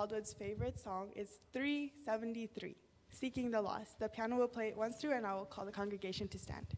Wildwood's favorite song is 373, Seeking the Lost. The piano will play it once through, and I will call the congregation to stand.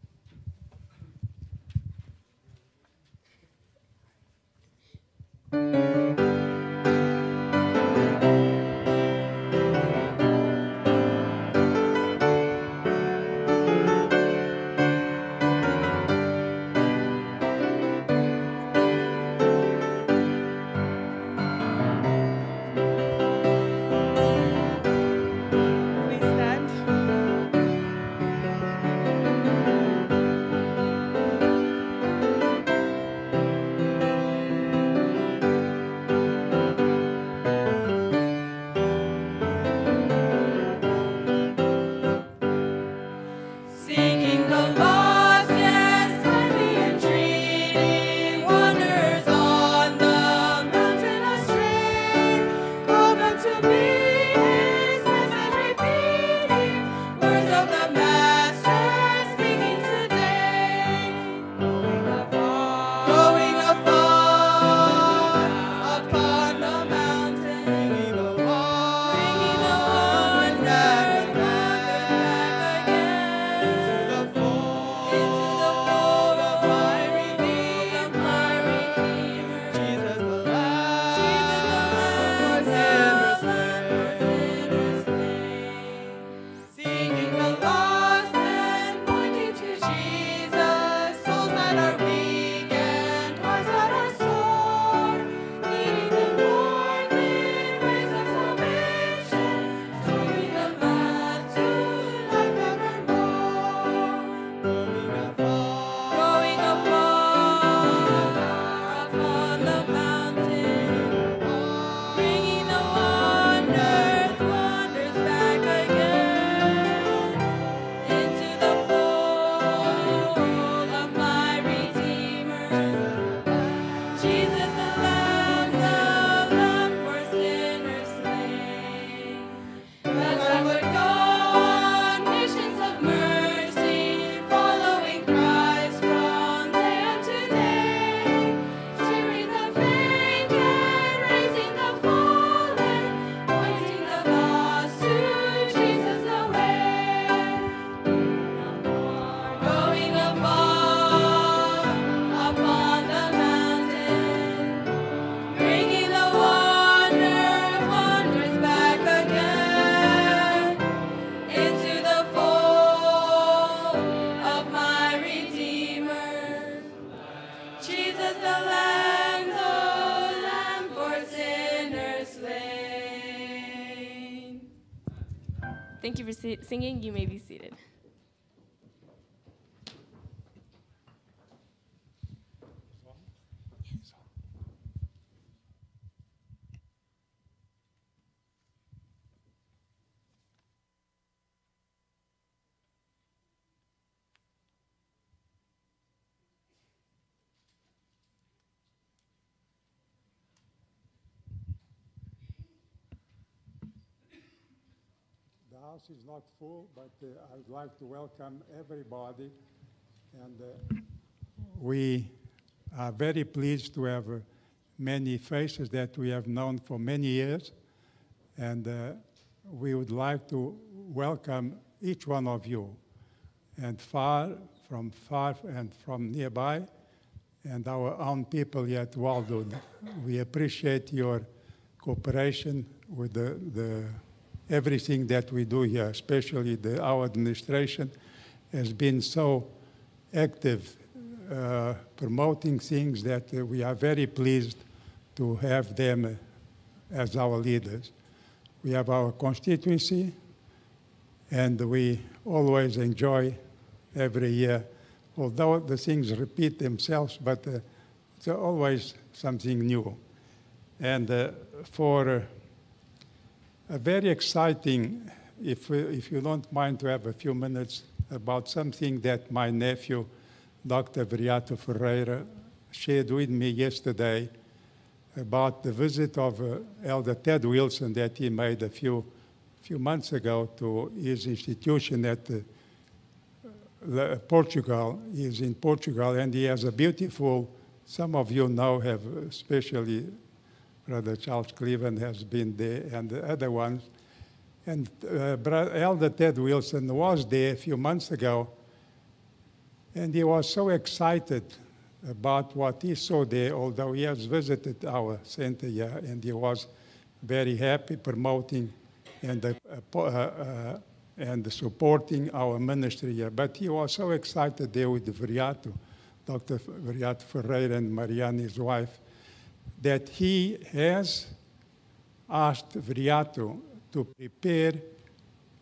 Thank you for singing. You may be seated. The house is not full, but I would like to welcome everybody. And we are very pleased to have many faces that we have known for many years. And we would like to welcome each one of you, and far and from nearby, and our own people here at Waldwood. We appreciate your cooperation with everything that we do here, especially our administration has been so active promoting things that we are very pleased to have them as our leaders. We have our constituency, and we always enjoy every year, although the things repeat themselves, but it's always something new. And for a very exciting, if you don't mind to have a few minutes about something that my nephew, Dr. Viriato Ferreira, shared with me yesterday about the visit of Elder Ted Wilson that he made a few months ago to his institution at Portugal. He is in Portugal, and he has a beautiful, some of you know, have especially Brother Charles Cleveland has been there, and the other ones. And Elder Ted Wilson was there a few months ago, and he was so excited about what he saw there, although he has visited our center here, and he was very happy promoting and supporting our ministry here. But he was so excited there with Viriato, Dr. Viriato Ferreira and Marianne, his wife, that he has asked Viriato to prepare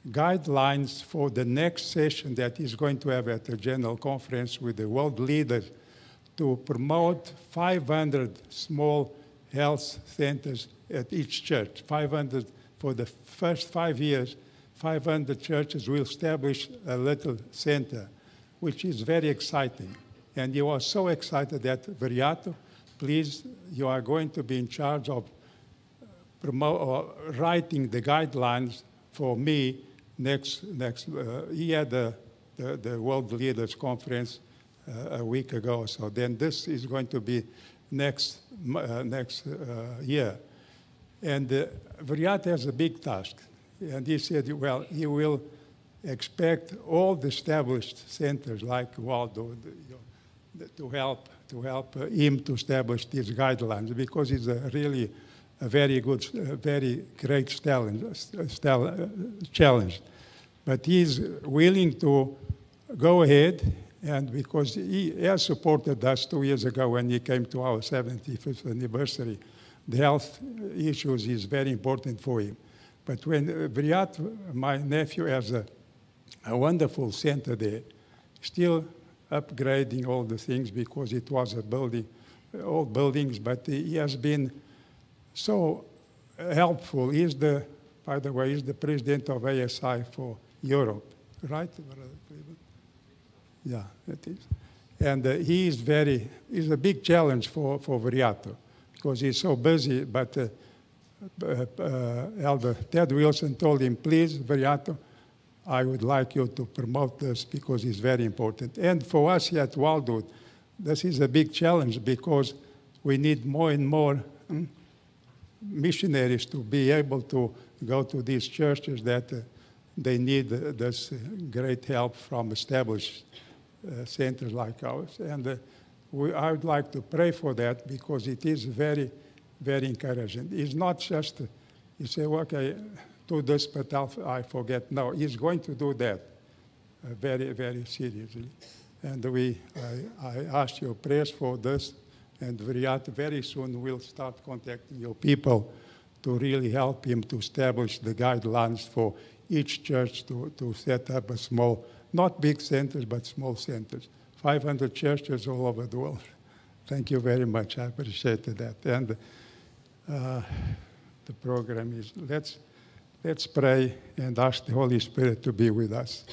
guidelines for the next session that he's going to have at the General Conference with the world leaders to promote 500 small health centers at each church. 500 for the first 5 years, 500 churches will establish a little center, which is very exciting. And he was so excited that, Viriato, please, you are going to be in charge of writing the guidelines for me next. He had the World Leaders Conference a week ago, so then this is going to be next year. And Viriato has a big task. And he said, well, he will expect all the established centers like Waldo to help him to establish these guidelines, because it's really a very good, very great challenge. But he's willing to go ahead, and because he has supported us 2 years ago when he came to our 75th anniversary, the health issues is very important for him. But when Viriato, my nephew, has a wonderful center there, still upgrading all the things because it was a building, old buildings, but he has been so helpful. He's by the way, he's the president of ASI for Europe, right? Yeah, it is. And he's a big challenge for Viriato because he's so busy, but Elder Ted Wilson told him, please, Viriato, I would like you to promote this because it's very important. And for us here at Wildwood, this is a big challenge because we need more and more missionaries to be able to go to these churches that they need this great help from established centers like ours. And I would like to pray for that because it is very, very encouraging. It's not just, you say, well, okay, do this, but I forget. No, he's going to do that very, very seriously. And I ask your prayers for this, and Viriato very soon will start contacting your people to really help him to establish the guidelines for each church to set up a small, not big centers, but small centers. 500 churches all over the world. Thank you very much. I appreciate that. And the program is, let's pray and ask the Holy Spirit to be with us.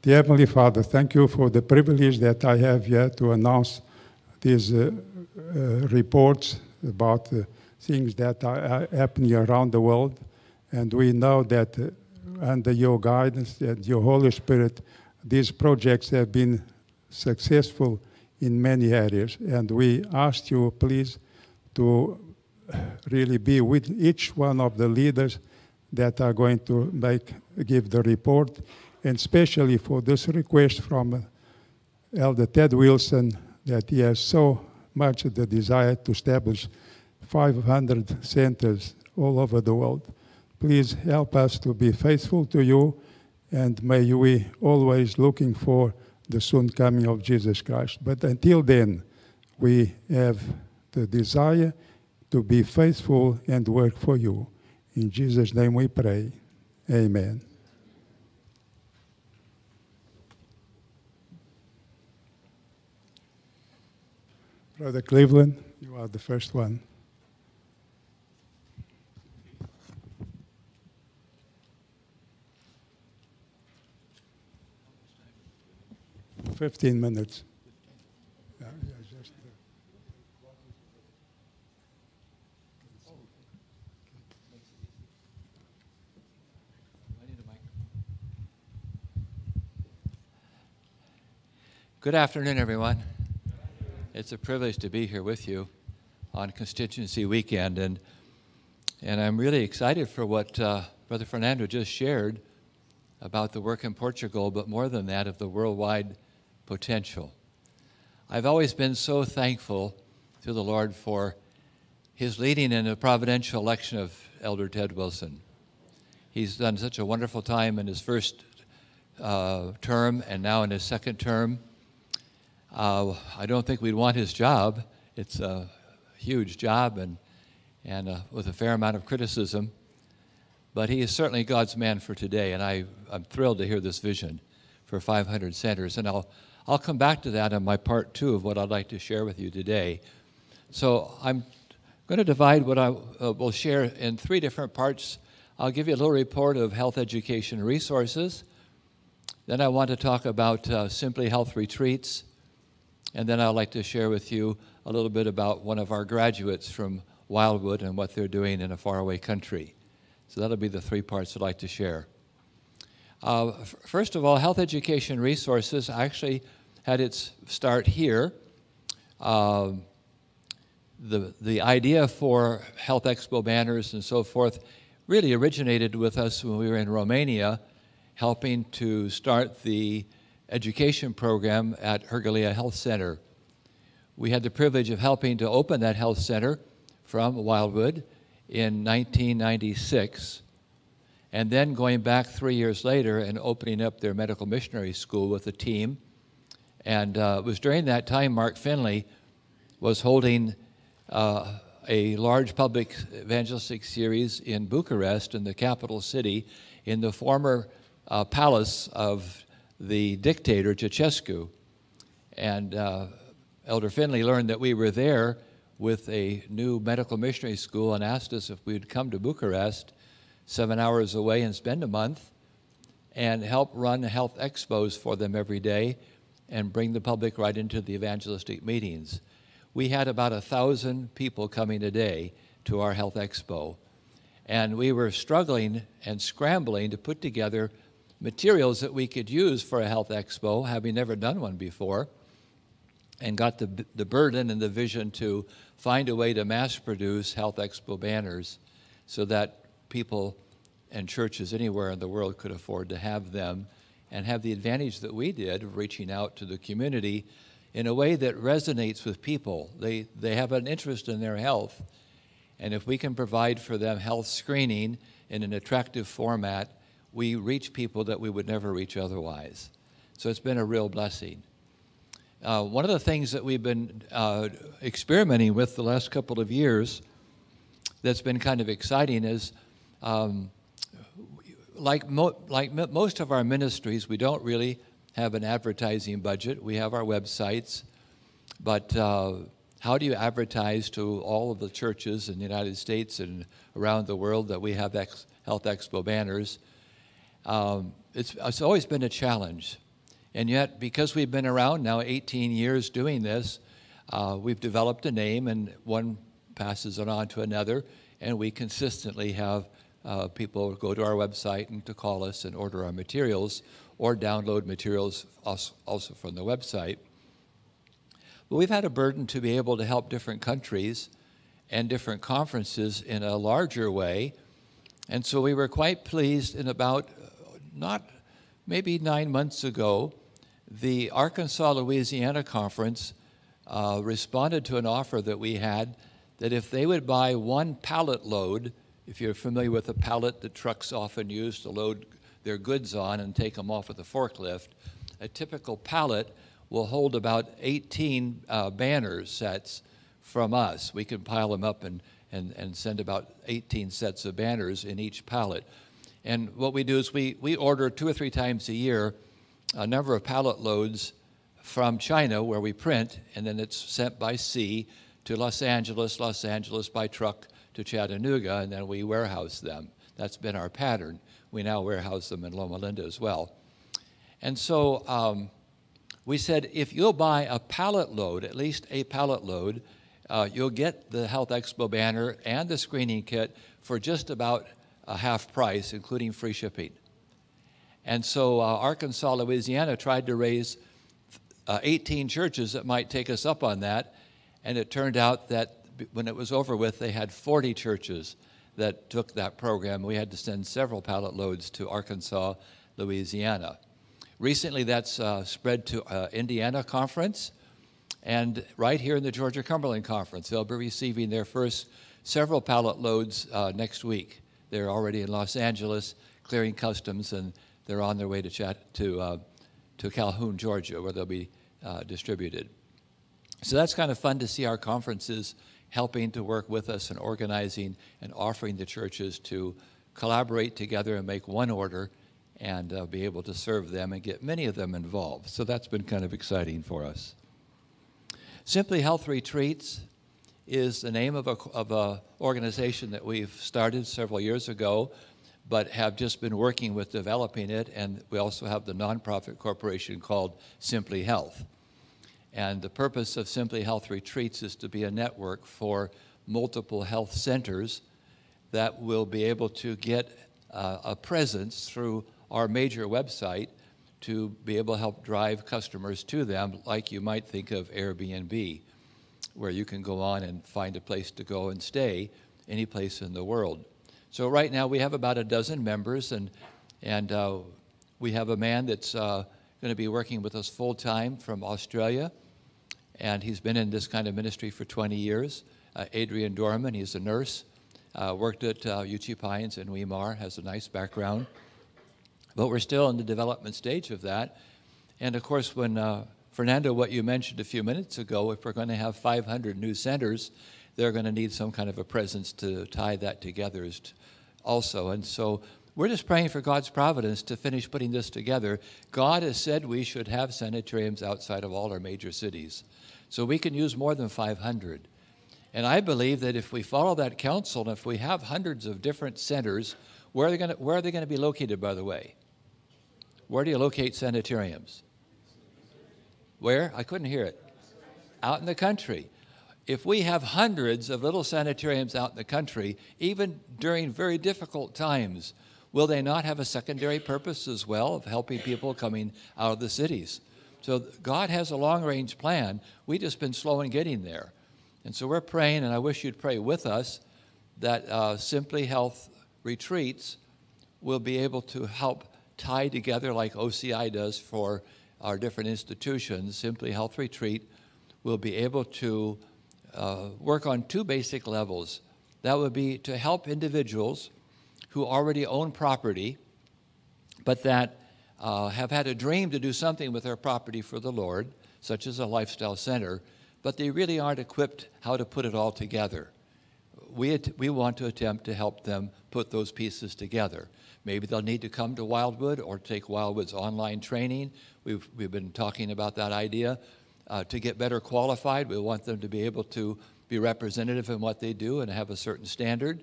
Dear Heavenly Father, thank you for the privilege that I have here to announce these reports about things that are happening around the world. And we know that under your guidance and your Holy Spirit, these projects have been successful in many areas. And we ask you, please, to really be with each one of the leaders that are going to give the report, and especially for this request from Elder Ted Wilson, that he has so much the desire to establish 500 centers all over the world. Please help us to be faithful to you, and may we always looking for the soon coming of Jesus Christ. But until then, we have the desire to be faithful and work for you. In Jesus' name we pray. Amen. Brother Cleveland, you are the first one. $15 minutes. Yeah, just, Good afternoon, everyone. It's a privilege to be here with you on Constituency Weekend, and I'm really excited for what Brother Fernando just shared about the work in Portugal, but more than that, of the worldwide potential. I've always been so thankful to the Lord for His leading in the providential election of Elder Ted Wilson. He's done such a wonderful time in his first term and now in his second term. I don't think we'd want his job. It's a huge job and with a fair amount of criticism. But he is certainly God's man for today, and I'm thrilled to hear this vision for 500 centers. And I'll come back to that in my part two of what I'd like to share with you today. So I'm going to divide what I will share in three different parts. I'll give you a little report of health education resources. Then I want to talk about Simply Health retreats. And then I'd like to share with you a little bit about one of our graduates from Wildwood and what they're doing in a faraway country. So that'll be the three parts I'd like to share. First of all, health education resources actually had its start here. The idea for Health Expo banners and so forth really originated with us when we were in Romania, helping to start the education program at Hergalia Health Center. We had the privilege of helping to open that health center from Wildwood in 1996, and then going back 3 years later and opening up their medical missionary school with a team. And it was during that time Mark Finley was holding a large public evangelistic series in Bucharest, in the capital city, in the former palace of the dictator Ceausescu. And Elder Finley learned that we were there with a new medical missionary school and asked us if we would come to Bucharest, 7 hours away, and spend a month and help run health expos for them every day and bring the public right into the evangelistic meetings. We had about 1,000 people coming a day to our health expo. And we were struggling and scrambling to put together materials that we could use for a health expo, having never done one before, and got the burden and the vision to find a way to mass produce health expo banners so that people and churches anywhere in the world could afford to have them and have the advantage that we did of reaching out to the community in a way that resonates with people. They have an interest in their health, and if we can provide for them health screening in an attractive format, we reach people that we would never reach otherwise. So it's been a real blessing. One of the things that we've been experimenting with the last couple of years that's been kind of exciting is, like most of our ministries, we don't really have an advertising budget. We have our websites, but how do you advertise to all of the churches in the United States and around the world that we have Health Expo banners? It's always been a challenge. And yet, because we've been around now 18 years doing this, we've developed a name, and one passes it on to another, and we consistently have people go to our website and to call us and order our materials or download materials also from the website. But we've had a burden to be able to help different countries and different conferences in a larger way. And so we were quite pleased in about, maybe 9 months ago, the Arkansas, Louisiana conference responded to an offer that we had that if they would buy one pallet load, if you're familiar with a pallet that trucks often use to load their goods on and take them off with a forklift, a typical pallet will hold about 18 banner sets from us. We can pile them up and send about 18 sets of banners in each pallet. And what we do is we order 2 or 3 times a year a number of pallet loads from China where we print, and then it's sent by sea to Los Angeles by truck to Chattanooga, and then we warehouse them. That's been our pattern. We now warehouse them in Loma Linda as well. And so we said, if you'll buy a pallet load, at least a pallet load, you'll get the Health Expo banner and the screening kit for just about half price, including free shipping. And so Arkansas, Louisiana tried to raise 18 churches that might take us up on that. And it turned out that when it was over with, they had 40 churches that took that program. We had to send several pallet loads to Arkansas, Louisiana. Recently, that's spread to Indiana Conference, and right here in the Georgia Cumberland Conference. They'll be receiving their first several pallet loads next week. They're already in Los Angeles, clearing customs, and they're on their way to Calhoun, Georgia, where they'll be distributed. So that's kind of fun to see our conferences helping to work with us and organizing and offering the churches to collaborate together and make one order and be able to serve them and get many of them involved. So that's been kind of exciting for us. Simply Health Retreats is the name of a organization that we've started several years ago, but have just been working with developing it, and we also have the nonprofit corporation called Simply Health. And the purpose of Simply Health Retreats is to be a network for multiple health centers that will be able to get a presence through our major website to be able to help drive customers to them, like you might think of Airbnb, where you can go on and find a place to go and stay any place in the world. So right now we have about a dozen members, and we have a man that's going to be working with us full-time from Australia, and he's been in this kind of ministry for 20 years. Adrian Dorman, he's a nurse, worked at UT Pines and Weimar, has a nice background. But we're still in the development stage of that. And of course, when Fernando, what you mentioned a few minutes ago, if we're going to have 500 new centers, they're going to need some kind of a presence to tie that together also. And so we're just praying for God's providence to finish putting this together. God has said we should have sanitariums outside of all our major cities. So we can use more than 500. And I believe that if we follow that counsel, and if we have hundreds of different centers, where are they going to be located, by the way? Where do you locate sanitariums? Where? I couldn't hear it. Out in the country. If we have hundreds of little sanitariums out in the country, even during very difficult times, will they not have a secondary purpose as well of helping people coming out of the cities? So God has a long-range plan. We've just been slow in getting there. And so we're praying, and I wish you'd pray with us, that Simply Health Retreats will be able to help tie together, like OCI does for our different institutions. Simply Health Retreat will be able to work on two basic levels. That would be to help individuals who already own property, but that have had a dream to do something with their property for the Lord, such as a lifestyle center, but they really aren't equipped how to put it all together. We want to attempt to help them put those pieces together. Maybe they'll need to come to Wildwood or take Wildwood's online training. We've been talking about that idea. To get better qualified, we want them to be able to be representative in what they do and have a certain standard.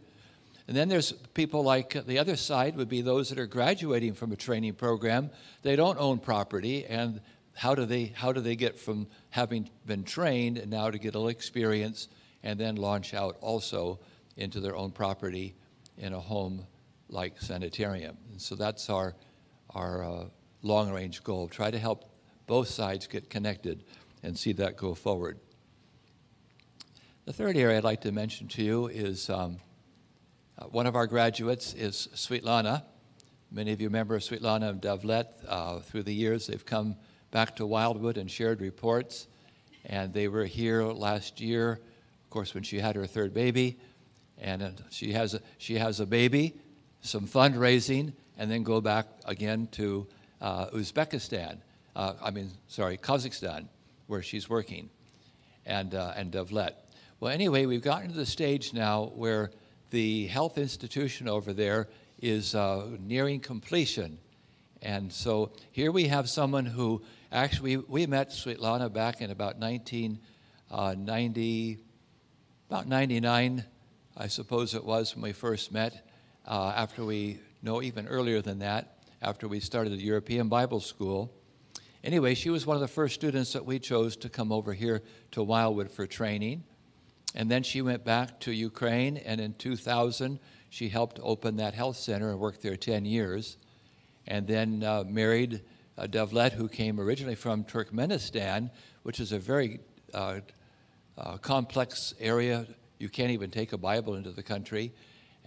And then there's people like the other side would be those that are graduating from a training program. They don't own property, and how do they get from having been trained and now to get a little experience and then launch out also into their own property in a home like sanitarium? And so that's our long-range goal. Try to help both sides get connected and see that go forward. The third area I'd like to mention to you is one of our graduates is Sweetlana. Many of you remember Sweetlana and Davlet. Through the years, they've come back to Wildwood and shared reports. And they were here last year, of course, when she had her third baby. And she has a baby, some fundraising, and then go back again to Kazakhstan, where she's working, and Davlet. Well, anyway, we've gotten to the stage now where the health institution over there is nearing completion. And so here we have someone who actually, we met Sweetlana back in about 1990, about 99, I suppose it was when we first met, even earlier than that, after we started the European Bible School. Anyway, she was one of the first students that we chose to come over here to Wildwood for training. And then she went back to Ukraine, and in 2000, she helped open that health center and worked there 10 years. And then married Devlet, who came originally from Turkmenistan, which is a very complex area. You can't even take a Bible into the country.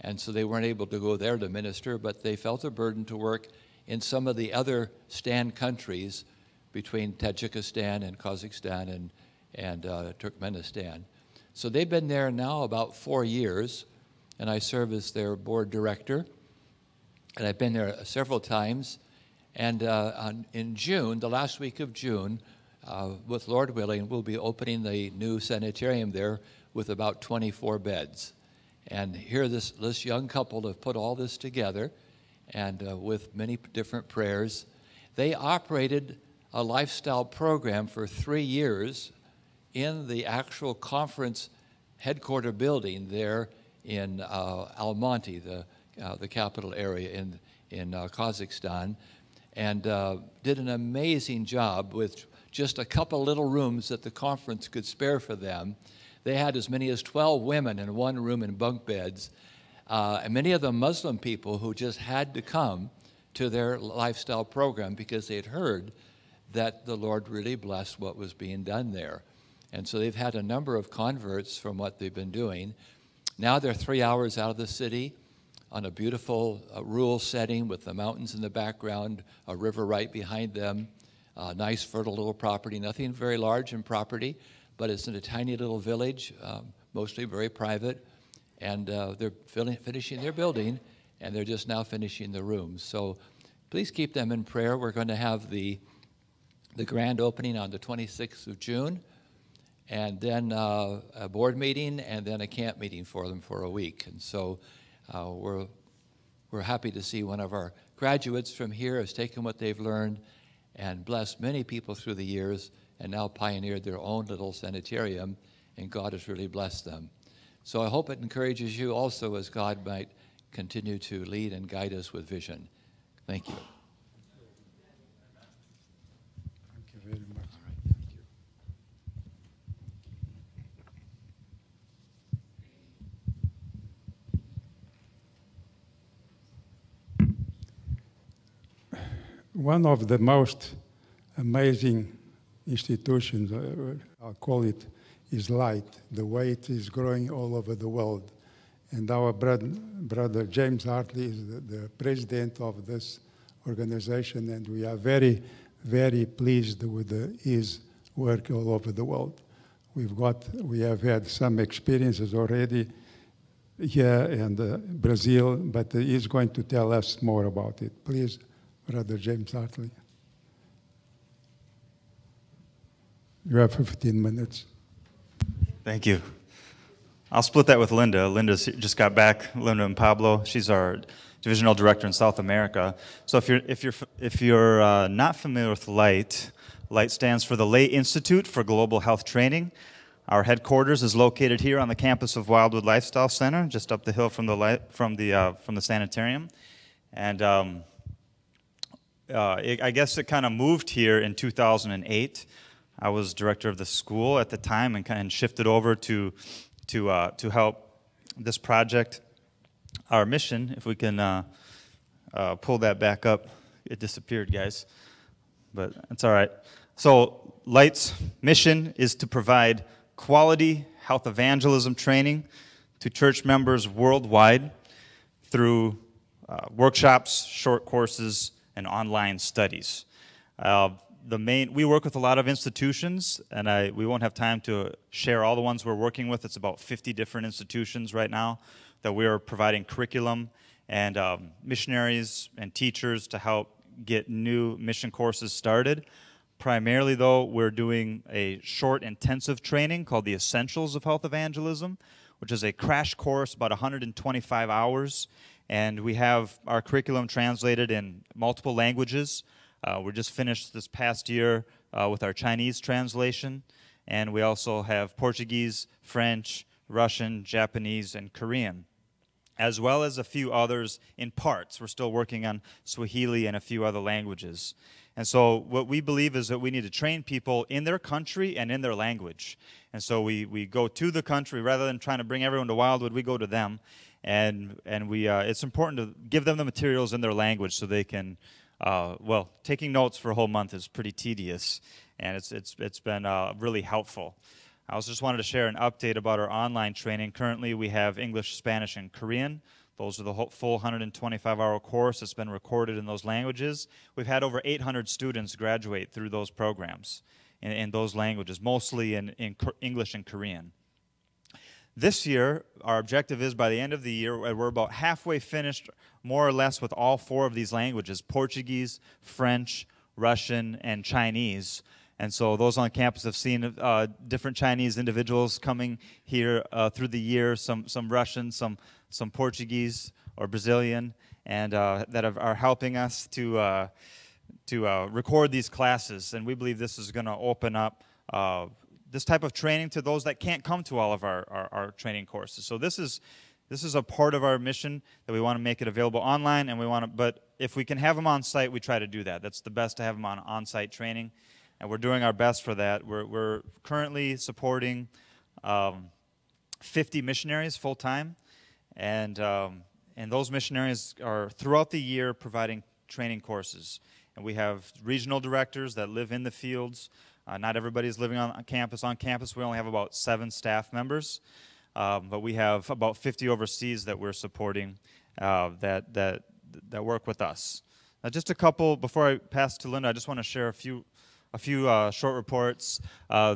And so they weren't able to go there to minister, but they felt a burden to work in some of the other Stan countries between Tajikistan and Kazakhstan and Turkmenistan. So they've been there now about 4 years, and I serve as their board director. And I've been there several times. And in June, the last week of June, with Lord willing, we'll be opening the new sanitarium there with about 24 beds. And here this young couple have put all this together, and with many different prayers. They operated a lifestyle program for 3 years in the actual conference headquarter building there in Almaty, the capital area in Kazakhstan, and did an amazing job with just a couple little rooms that the conference could spare for them. They had as many as 12 women in one room in bunk beds, and many of them Muslim people who just had to come to their lifestyle program because they had heard that the Lord really blessed what was being done there. And so they've had a number of converts from what they've been doing. Now they're 3 hours out of the city on a beautiful rural setting with the mountains in the background, a river right behind them, a nice fertile little property, nothing very large in property, but it's in a tiny little village, mostly very private, and they're finishing their building, and they're just now finishing the rooms. So please keep them in prayer. We're going to have the grand opening on the 26th of June, and then a board meeting, and then a camp meeting for them for a week. And so we're happy to see one of our graduates from here has taken what they've learned and blessed many people through the years, and now pioneered their own little sanitarium, and God has really blessed them. So I hope it encourages you also as God might continue to lead and guide us with vision. Thank you. Thank you very much. All right, thank you. One of the most amazing institutions, I'll call it, is light. The way it is growing all over the world. And our brother James Hartley is the president of this organization, and we are very, very pleased with his work all over the world. We have had some experiences already here in Brazil, but he's going to tell us more about it. Please, Brother James Hartley. You have 15 minutes. Thank you. I'll split that with Linda. Linda's just got back. Linda and Pablo. She's our divisional director in South America. So if you're not familiar with LIGHT, LIGHT stands for the Lay Institute for Global Health Training. Our headquarters is located here on the campus of Wildwood Lifestyle Center, just up the hill from the sanitarium. And I guess it kind of moved here in 2008. I was director of the school at the time and kind of shifted over to help this project. Our mission, if we can pull that back up. It disappeared, guys, but it's all right. So LIGHT's mission is to provide quality health evangelism training to church members worldwide through workshops, short courses, and online studies. We work with a lot of institutions, and we won't have time to share all the ones we're working with. It's about 50 different institutions right now that we are providing curriculum and missionaries and teachers to help get new mission courses started. Primarily, though, we're doing a short intensive training called the Essentials of Health Evangelism, which is a crash course, about 125 hours, and we have our curriculum translated in multiple languages. We just finished this past year with our Chinese translation, and we also have Portuguese, French, Russian, Japanese, and Korean, as well as a few others in parts. We're still working on Swahili and a few other languages. And so what we believe is that we need to train people in their country and in their language. And so we go to the country rather than trying to bring everyone to Wildwood. We go to them, and it's important to give them the materials in their language so they can well, taking notes for a whole month is pretty tedious, and it's been really helpful. I also just wanted to share an update about our online training. Currently, we have English, Spanish, and Korean. Those are the full 125-hour course that's been recorded in those languages. We've had over 800 students graduate through those programs in those languages, mostly in English and Korean. This year, our objective is by the end of the year, we're about halfway finished, more or less, with all 4 of these languages: Portuguese, French, Russian, and Chinese. And so those on campus have seen different Chinese individuals coming here through the year, some Russian, some Portuguese or Brazilian, and that are helping us to record these classes. And we believe this is going to open up this type of training to those that can't come to all of our training courses. So this is a part of our mission, that we want to make it available online, and but if we can have them on site, we try to do that. That's the best, to have them on site training. And we're doing our best for that. We're currently supporting 50 missionaries full-time, and those missionaries are throughout the year providing training courses. And we have regional directors that live in the fields. Not everybody's living on campus. On campus, we only have about 7 staff members, but we have about 50 overseas that we're supporting that work with us. Now, just a couple, before I pass to Linda, I just want to share a few short reports.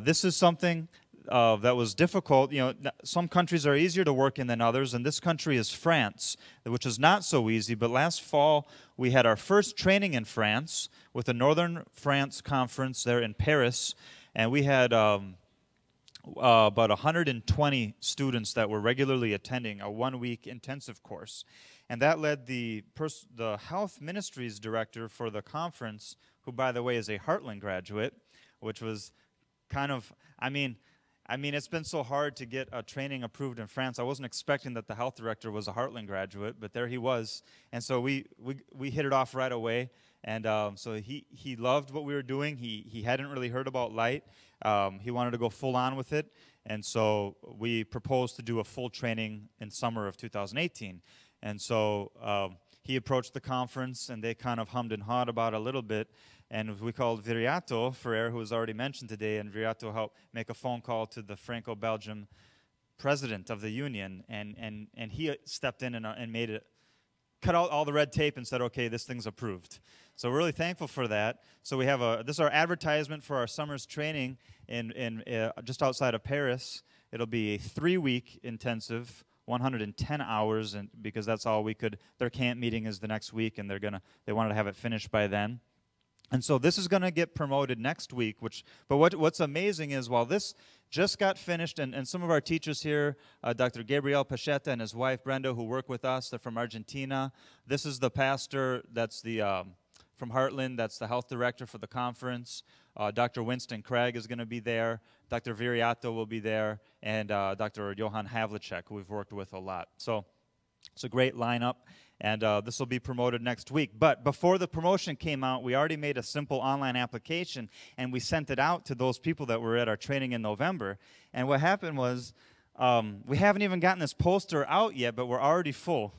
This is something that was difficult. You know, some countries are easier to work in than others, and this country is France, which is not so easy. But last fall, we had our first training in France with the Northern France Conference there in Paris, and we had about 120 students that were regularly attending a 1-week intensive course. And that led the health ministries director for the conference, who, by the way, is a Heartland graduate, which was kind of, I mean, it's been so hard to get a training approved in France. I wasn't expecting that the health director was a Heartland graduate, but there he was. And so we hit it off right away. And so he loved what we were doing. He hadn't really heard about Light. He wanted to go full on with it. And so we proposed to do a full training in summer of 2018. And so he approached the conference, and they kind of hummed and hawed about it a little bit. And we called Viriato Ferrer, who was already mentioned today, and Viriato helped make a phone call to the Franco-Belgium president of the union, and he stepped in and made it, cut out all the red tape and said, okay, this thing's approved. So we're really thankful for that. So we have this is our advertisement for our summer's training in just outside of Paris. It'll be a 3-week intensive, 110 hours, and because that's all we could. Their camp meeting is the next week, and they wanted to have it finished by then. And so this is going to get promoted next week. But what's amazing is, while this just got finished, and some of our teachers here, Dr. Gabriel Pacheta and his wife Brenda, who work with us, they're from Argentina. This is the pastor that's from Heartland, that's the health director for the conference. Dr. Winston Craig is going to be there. Dr. Viriato will be there, and Dr. Johan Havlicek, who we've worked with a lot. So it's a great lineup, and this will be promoted next week. But before the promotion came out, we already made a simple online application, and we sent it out to those people that were at our training in November. And what happened was, we haven't even gotten this poster out yet, but we're already full.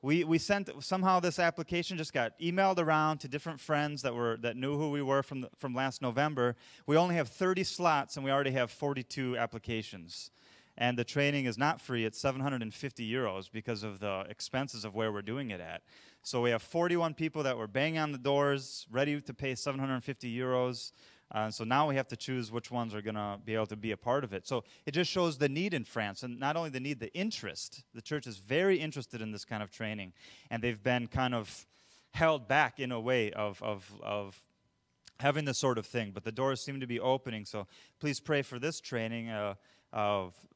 We sent, somehow this application just got emailed around to different friends that knew who we were from last November. We only have 30 slots, and we already have 42 applications. And the training is not free. It's 750 euros because of the expenses of where we're doing it at. So we have 41 people that were banging on the doors, ready to pay 750 euros. So now we have to choose which ones are going to be able to be a part of it. So it just shows the need in France, and not only the need, the interest. The church is very interested in this kind of training, and they've been kind of held back in a way of having this sort of thing. But the doors seem to be opening, so please pray for this training.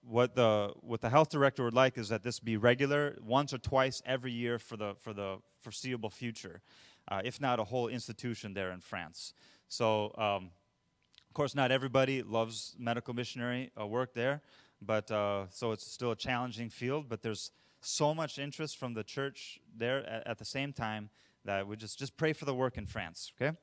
What the health director would like is that this be regular, once or twice every year for the foreseeable future, if not a whole institution there in France. So, of course, not everybody loves medical missionary work there, but so it's still a challenging field. But there's so much interest from the church there at the same time that we just pray for the work in France. Okay.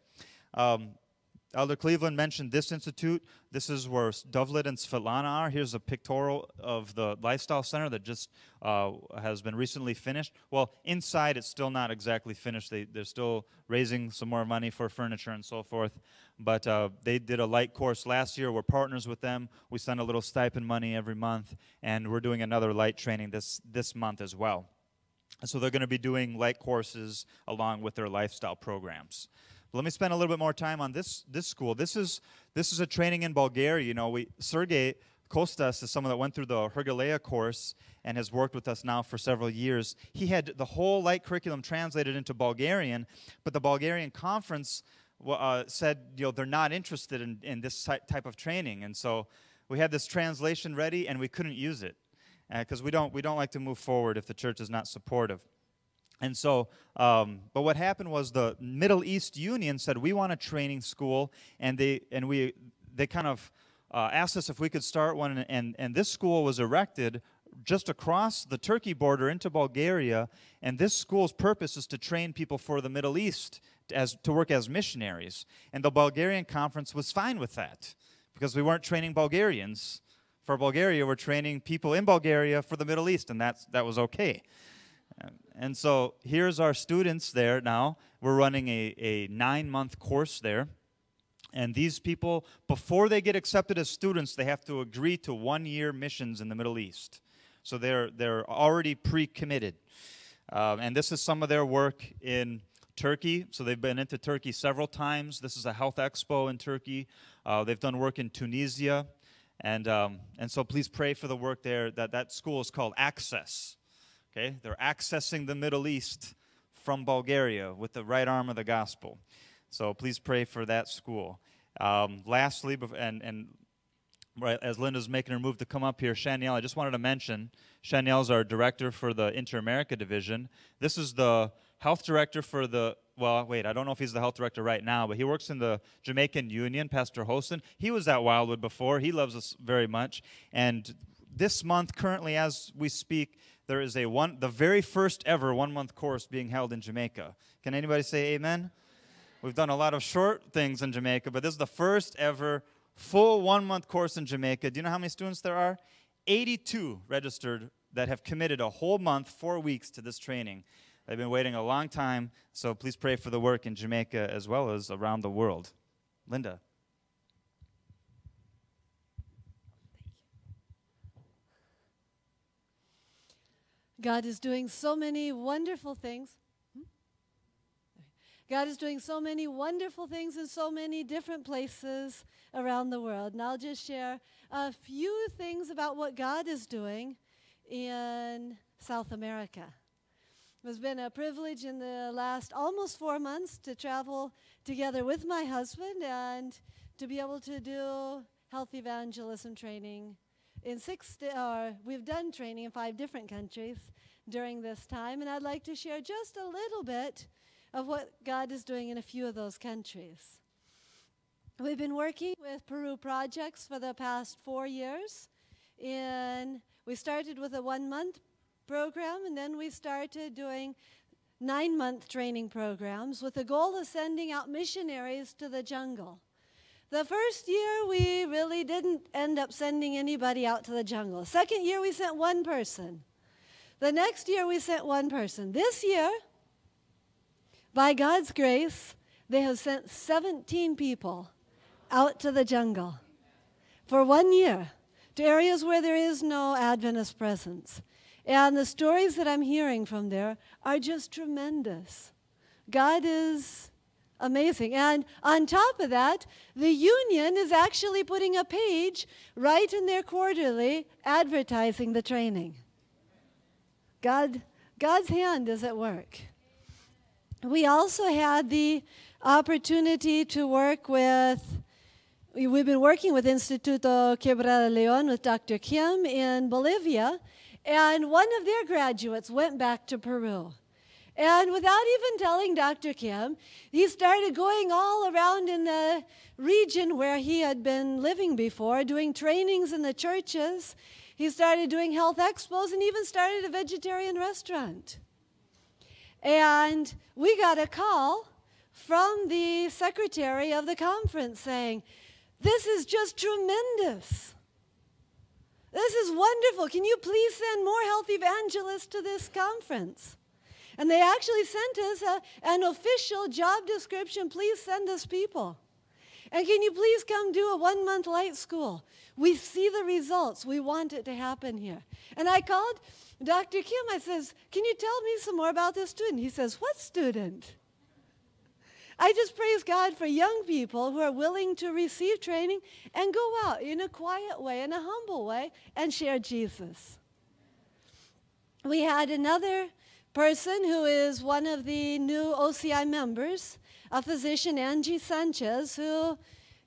Elder Cleveland mentioned this institute. This is where Dovlet and Svetlana are. Here's a pictorial of the Lifestyle Center that just has been recently finished. Well, inside it's still not exactly finished. They're still raising some more money for furniture and so forth. But they did a light course last year. We're partners with them. We send a little stipend money every month, and we're doing another light training this month as well. So they're going to be doing light courses along with their lifestyle programs. Let me spend a little bit more time on this school. This is a training in Bulgaria. You know, Sergey Kostas is someone that went through the Hergalea course and has worked with us now for several years. He had the whole light curriculum translated into Bulgarian, but the Bulgarian conference said, you know, they're not interested in this type of training, and so we had this translation ready and we couldn't use it because we don't like to move forward if the church is not supportive. And so, but what happened was the Middle East Union said, we want a training school, and they kind of asked us if we could start one, and this school was erected just across the Turkey border into Bulgaria, and this school's purpose is to train people for the Middle East to work as missionaries. And the Bulgarian conference was fine with that, because we weren't training Bulgarians for Bulgaria, we're training people in Bulgaria for the Middle East, and that was okay. And so here's our students there now. We're running a 9-month course there. And these people, before they get accepted as students, they have to agree to 1-year missions in the Middle East. So they're already pre-committed. And this is some of their work in Turkey. So they've been into Turkey several times. This is a health expo in Turkey. They've done work in Tunisia. And so please pray for the work there. That school is called Access. Okay? They're accessing the Middle East from Bulgaria with the right arm of the gospel. So please pray for that school. Lastly, and right, as Linda's making her move to come up here, Shanielle, I just wanted to mention, Shanielle's our director for the Inter-America division. This is the health director for well, wait, I don't know if he's the health director right now, but he works in the Jamaican Union, Pastor Hosen. He was at Wildwood before. He loves us very much. And this month, currently as we speak, there is the very first ever 1-month course being held in Jamaica. Can anybody say amen? We've done a lot of short things in Jamaica, but this is the first ever full 1-month course in Jamaica. Do you know how many students there are? 82 registered that have committed a whole month, 4 weeks to this training. They've been waiting a long time, so please pray for the work in Jamaica as well as around the world. Linda. God is doing so many wonderful things. God is doing so many wonderful things in so many different places around the world. And I'll just share a few things about what God is doing in South America. It has been a privilege in the last almost 4 months to travel together with my husband and to be able to do health evangelism training in we've done training in 5 different countries during this time, and I'd like to share just a little bit of what God is doing in a few of those countries. We've been working with Peru projects for the past 4 years. We started with a 1-month program, and then we started doing 9-month training programs with the goal of sending out missionaries to the jungle. The first year, we really didn't end up sending anybody out to the jungle. Second year, we sent 1 person. The next year, we sent 1 person. This year, by God's grace, they have sent 17 people out to the jungle for 1 year to areas where there is no Adventist presence. And the stories that I'm hearing from there are just tremendous. God is amazing. And on top of that, the union is actually putting a page right in their quarterly advertising the training. God's hand is at work. We also had the opportunity to work we've been working with Instituto Quebrada León with Dr. Kim in Bolivia, and one of their graduates went back to Peru. And without even telling Dr. Kim, he started going all around in the region where he had been living before, doing trainings in the churches. He started doing health expos and even started a vegetarian restaurant. And we got a call from the secretary of the conference saying, "This is just tremendous. This is wonderful. Can you please send more health evangelists to this conference?" And they actually sent us an official job description. Please send us people. And can you please come do a 1-month light school? We see the results. We want it to happen here. And I called Dr. Kim. I says, "Can you tell me some more about this student?" He says, "What student?" I just praise God for young people who are willing to receive training and go out in a quiet way, in a humble way, and share Jesus. We had another person who is one of the new OCI members, a physician, Angie Sanchez, who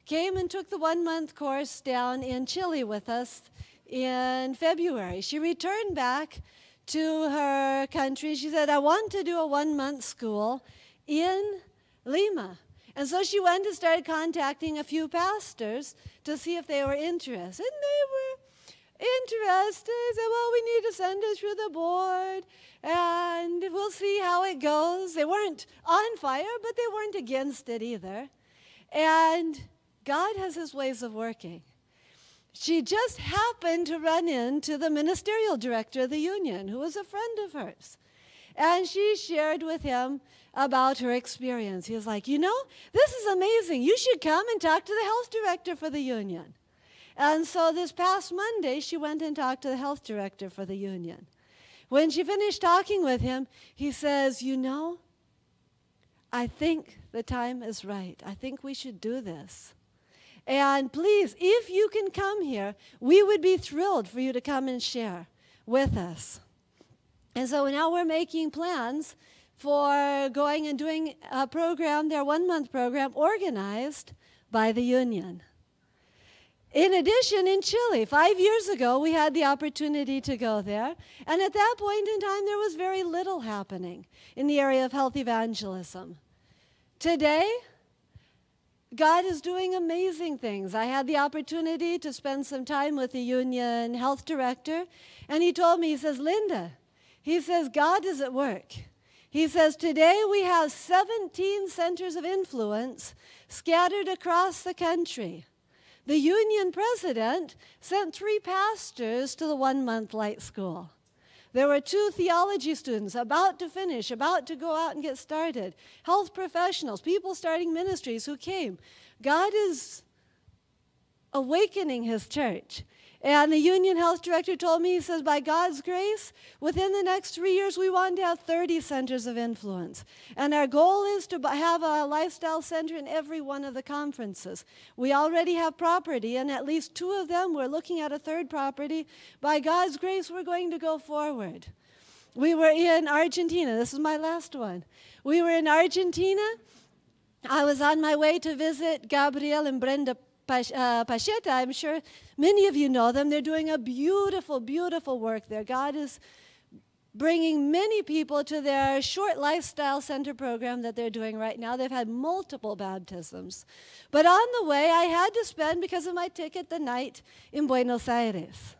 came and took the 1-month course down in Chile with us in February. She returned back to her country. She said, "I want to do a 1-month school in Lima." And so she went and started contacting a few pastors to see if they were interested. And they were interested. They said, "Well, we need to send it through the board, and we'll see how it goes." They weren't on fire, but they weren't against it either. And God has his ways of working. She just happened to run into the ministerial director of the union, who was a friend of hers. And she shared with him about her experience. He was like, "You know, this is amazing. You should come and talk to the health director for the union." And so this past Monday, she went and talked to the health director for the union. When she finished talking with him, he says, "You know, I think the time is right. I think we should do this. And please, if you can come here, we would be thrilled for you to come and share with us." And so now we're making plans for going and doing a program, their 1-month program, organized by the union. In addition, in Chile, 5 years ago, we had the opportunity to go there. And at that point in time, there was very little happening in the area of health evangelism. Today, God is doing amazing things. I had the opportunity to spend some time with the union health director, and he told me, he says, "Linda," he says, "God is at work." He says, "Today we have 17 centers of influence scattered across the country. The union president sent 3 pastors to the 1-month light school. There were 2 theology students about to finish, about to go out and get started. Health professionals, people starting ministries who came. God is awakening his church. And the union health director told me, he says, by God's grace, within the next 3 years, we want to have 30 centers of influence. And our goal is to have a lifestyle center in every one of the conferences. We already have property, and at least 2 of them, we're looking at a 3rd property. By God's grace, we're going to go forward." We were in Argentina. This is my last one. We were in Argentina. I was on my way to visit Gabriel and Brenda Pacheta. I'm sure many of you know them. They're doing a beautiful, beautiful work there. God is bringing many people to their short lifestyle center program that they're doing right now. They've had multiple baptisms. But on the way, I had to spend, because of my ticket, the night in Buenos Aires.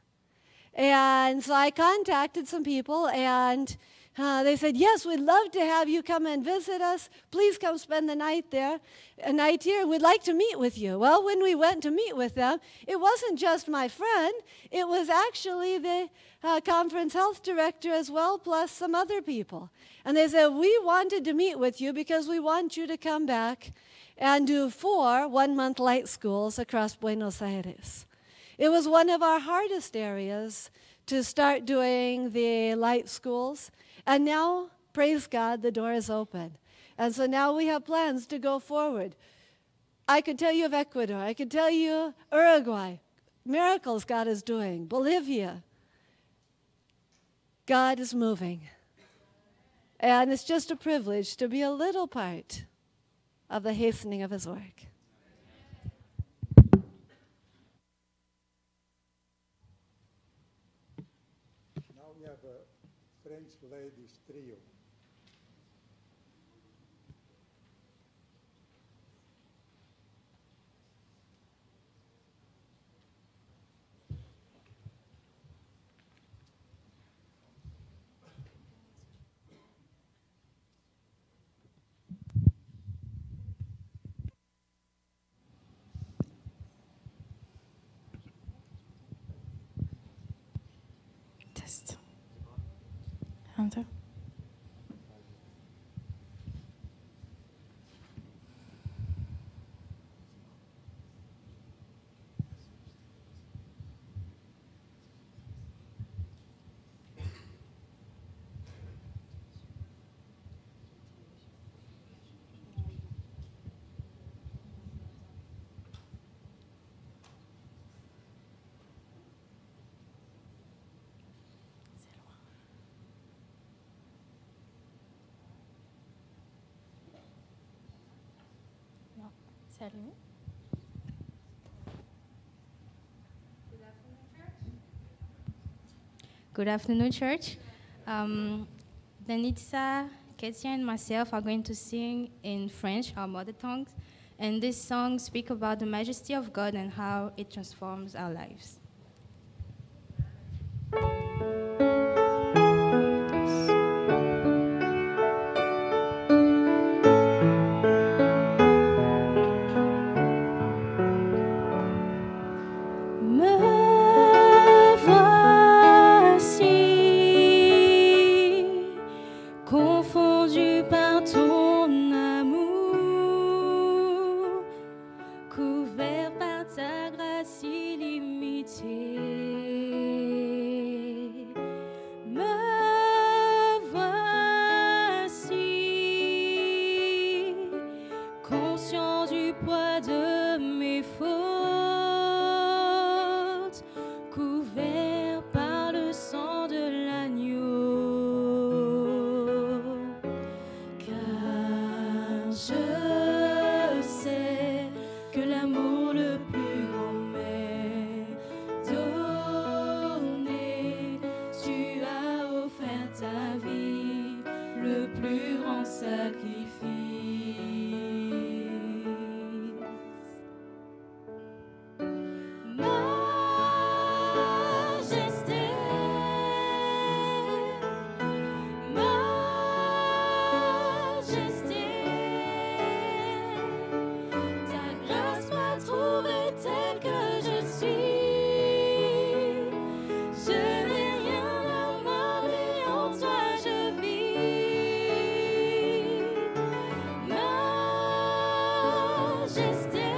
And so I contacted some people, and they said, "Yes, we'd love to have you come and visit us. Please come spend the night there, a night here. We'd like to meet with you." Well, when we went to meet with them, it wasn't just my friend. It was actually the conference health director as well, plus some other people. And they said, "We wanted to meet with you because we want you to come back and do 4 1-month light schools across Buenos Aires." It was one of our hardest areas to start doing the light schools. And now, praise God, the door is open. And so now we have plans to go forward. I could tell you of Ecuador. I could tell you Uruguay. Miracles God is doing. Bolivia. God is moving. And it's just a privilege to be a little part of the hastening of his work. Now we have a French ladies trio. Attends. C'est allumé. Good afternoon, church. Danitza, Ketia, and myself are going to sing in French, our mother tongue. And this song speaks about the majesty of God and how it transforms our lives. Confondu par ton amour, couvert par ta grâce illimitée. Me voici, conscient du poids de mes fautes, couvert par le sang de l'agneau. Je sais que l'amour le plus grand m'est donné. Tu as offert ta vie, le plus grand sacrifice. Majesté, majesté, ta grâce m'a trouvé tel que je suis. Je n'ai rien à m'envier, en toi je vis. Majesté,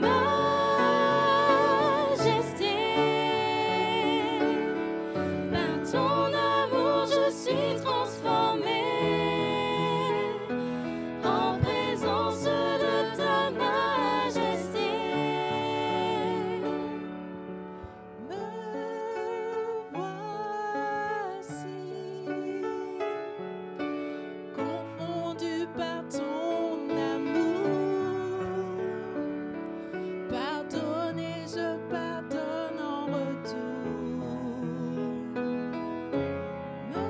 majesté, par ton amour je suis transformée en présence de ta majesté. Me voici, confondu par ton amour. Pardonné, je pardonne en retour. Me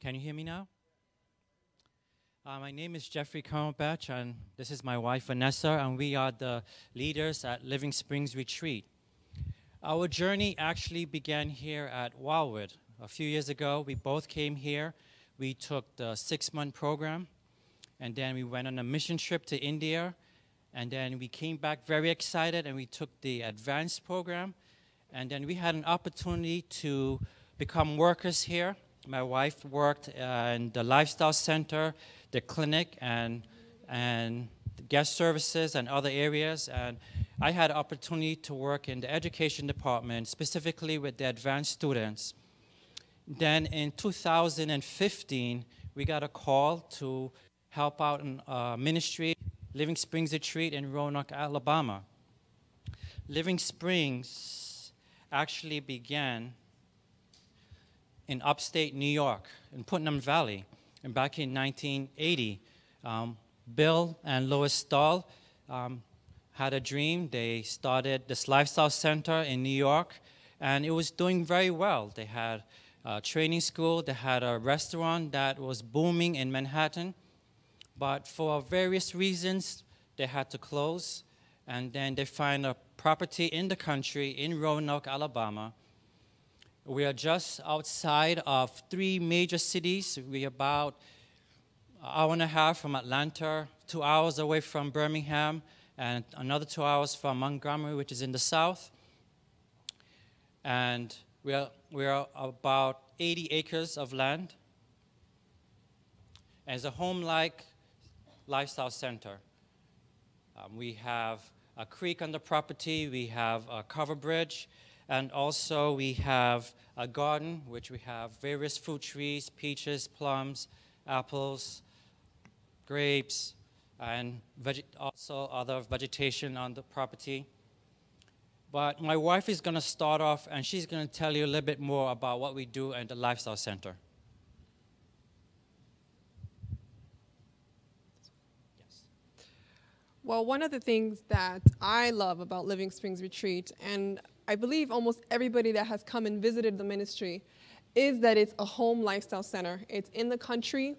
Can you hear me now? My name is Jeffrey Cumberbatch, and this is my wife, Vanessa, and we are the leaders at Living Springs Retreat. Our journey actually began here at Wildwood. A few years ago, we both came here. We took the 6-month program, and then we went on a mission trip to India, and then we came back very excited, and we took the advanced program, and then we had an opportunity to become workers here. My wife worked in the lifestyle center, the clinic, and the guest services and other areas. And I had an opportunity to work in the education department, specifically with the advanced students. Then in 2015, we got a call to help out in ministry, Living Springs Retreat in Roanoke, Alabama. Living Springs actually began in upstate New York, in Putnam Valley. And back in 1980, Bill and Lois Stahl had a dream. They started this lifestyle center in New York, and it was doing very well. They had a training school, they had a restaurant that was booming in Manhattan, but for various reasons, they had to close, and then they find a property in the country in Roanoke, Alabama. We are just outside of 3 major cities. We're about an hour and a half from Atlanta, 2 hours away from Birmingham, and another 2 hours from Montgomery, which is in the south. And we are about 80 acres of land. As a home-like lifestyle center. We have a creek on the property, we have a covered bridge, and also we have a garden, which we have various fruit trees, peaches, plums, apples, grapes, and also other vegetation on the property. But my wife is going to start off, and she's going to tell you a little bit more about what we do at the Lifestyle Center. Well, one of the things that I love about Living Springs Retreat, and I believe almost everybody that has come and visited the ministry, is that it's a home lifestyle center. It's in the country.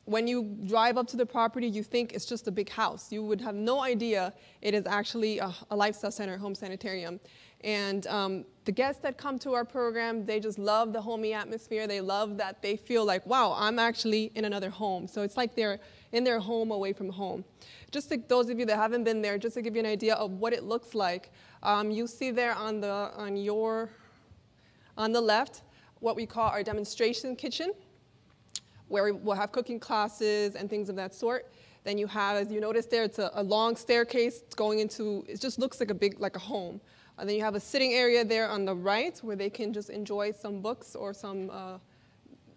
When you drive up to the property, you think it's just a big house. You would have no idea it is actually a lifestyle center, home sanitarium. And the guests that come to our program, they just love the homey atmosphere. They love that they feel like, wow, I'm actually in another home. So it's like they're in their home away from home. Just to those of you that haven't been there, just to give you an idea of what it looks like, you see there on the left what we call our demonstration kitchen, where we'll have cooking classes and things of that sort. Then you have, as you notice there, it's a long staircase going into, it just looks like a home. And then you have a sitting area there on the right where they can just enjoy some books or some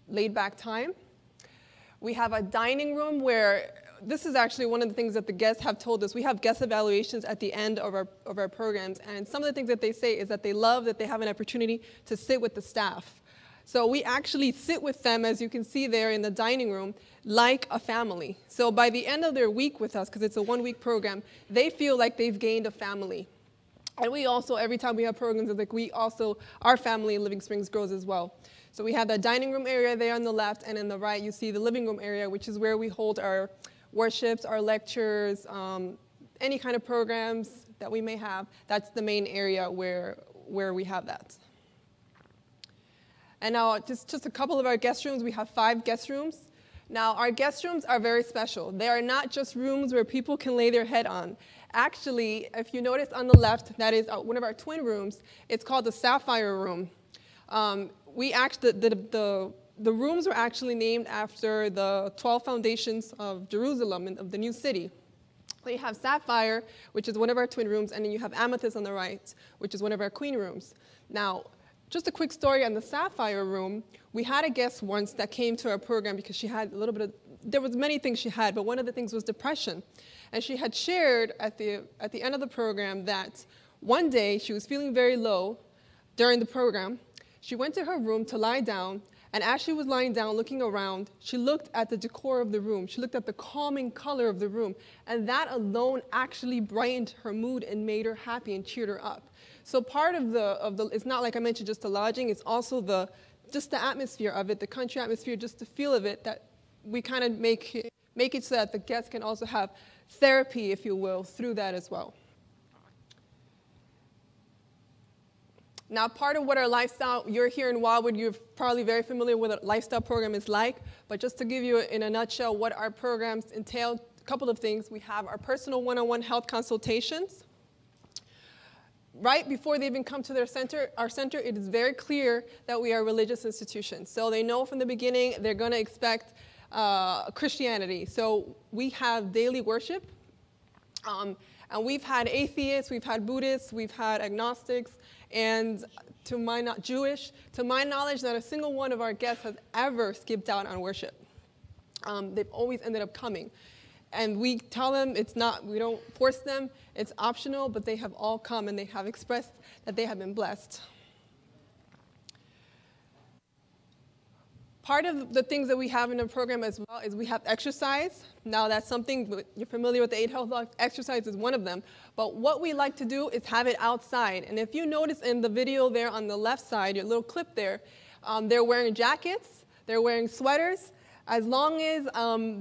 laid-back time. We have a dining room where, this is actually one of the things that the guests have told us. We have guest evaluations at the end of our programs, and some of the things that they say is that they love that they have an opportunity to sit with the staff. So we actually sit with them, as you can see there in the dining room, like a family. So by the end of their week with us, because it's a 1-week program, they feel like they've gained a family. And we also, every time we have programs, it's like our family in Living Springs grows as well. So we have that dining room area there on the left, and on the right you see the living room area, which is where we hold our worships, our lectures, any kind of programs that we may have. That's the main area where we have that. And now just a couple of our guest rooms. We have 5 guest rooms. Now our guest rooms are very special. They are not just rooms where people can lay their head on. Actually, if you notice on the left, that is one of our twin rooms. It's called the Sapphire Room. The rooms were actually named after the 12 foundations of Jerusalem, of the new city. So you have Sapphire, which is one of our twin rooms, and then you have Amethyst on the right, which is one of our queen rooms. Now, just a quick story on the Sapphire Room. We had a guest once that came to our program because she had a little bit of, there was many things she had, but one of the things was depression. And she had shared at the end of the program that one day she was feeling very low during the program. She went to her room to lie down, and as she was lying down looking around, she looked at the decor of the room. She looked at the calming color of the room, and that alone actually brightened her mood and made her happy and cheered her up. So part of the it's not like I mentioned just the lodging, it's also the just the atmosphere of it, the country atmosphere, just the feel of it, that we kind of make it so that the guests can also have therapy, if you will, through that as well. Now, part of what our lifestyle, you're here in Wildwood, you're probably very familiar with what a lifestyle program is like, but just to give you in a nutshell what our programs entail, a couple of things. We have our personal one-on-one health consultations. Right before they even come to our center, it is very clear that we are a religious institution. So they know from the beginning they're going to expect Christianity. So we have daily worship, and we've had atheists, we've had Buddhists, we've had agnostics, and Jewish. To my knowledge, not a single one of our guests has ever skipped out on worship. They've always ended up coming. And we tell them we don't force them, it's optional, but they have all come and they have expressed that they have been blessed. Part of the things that we have in the program as well is we have exercise. Now that's something, you're familiar with the 8 health laws, exercise is one of them. But what we like to do is have it outside. And if you notice in the video there on the left side, your little clip there, they're wearing jackets, they're wearing sweaters. As long as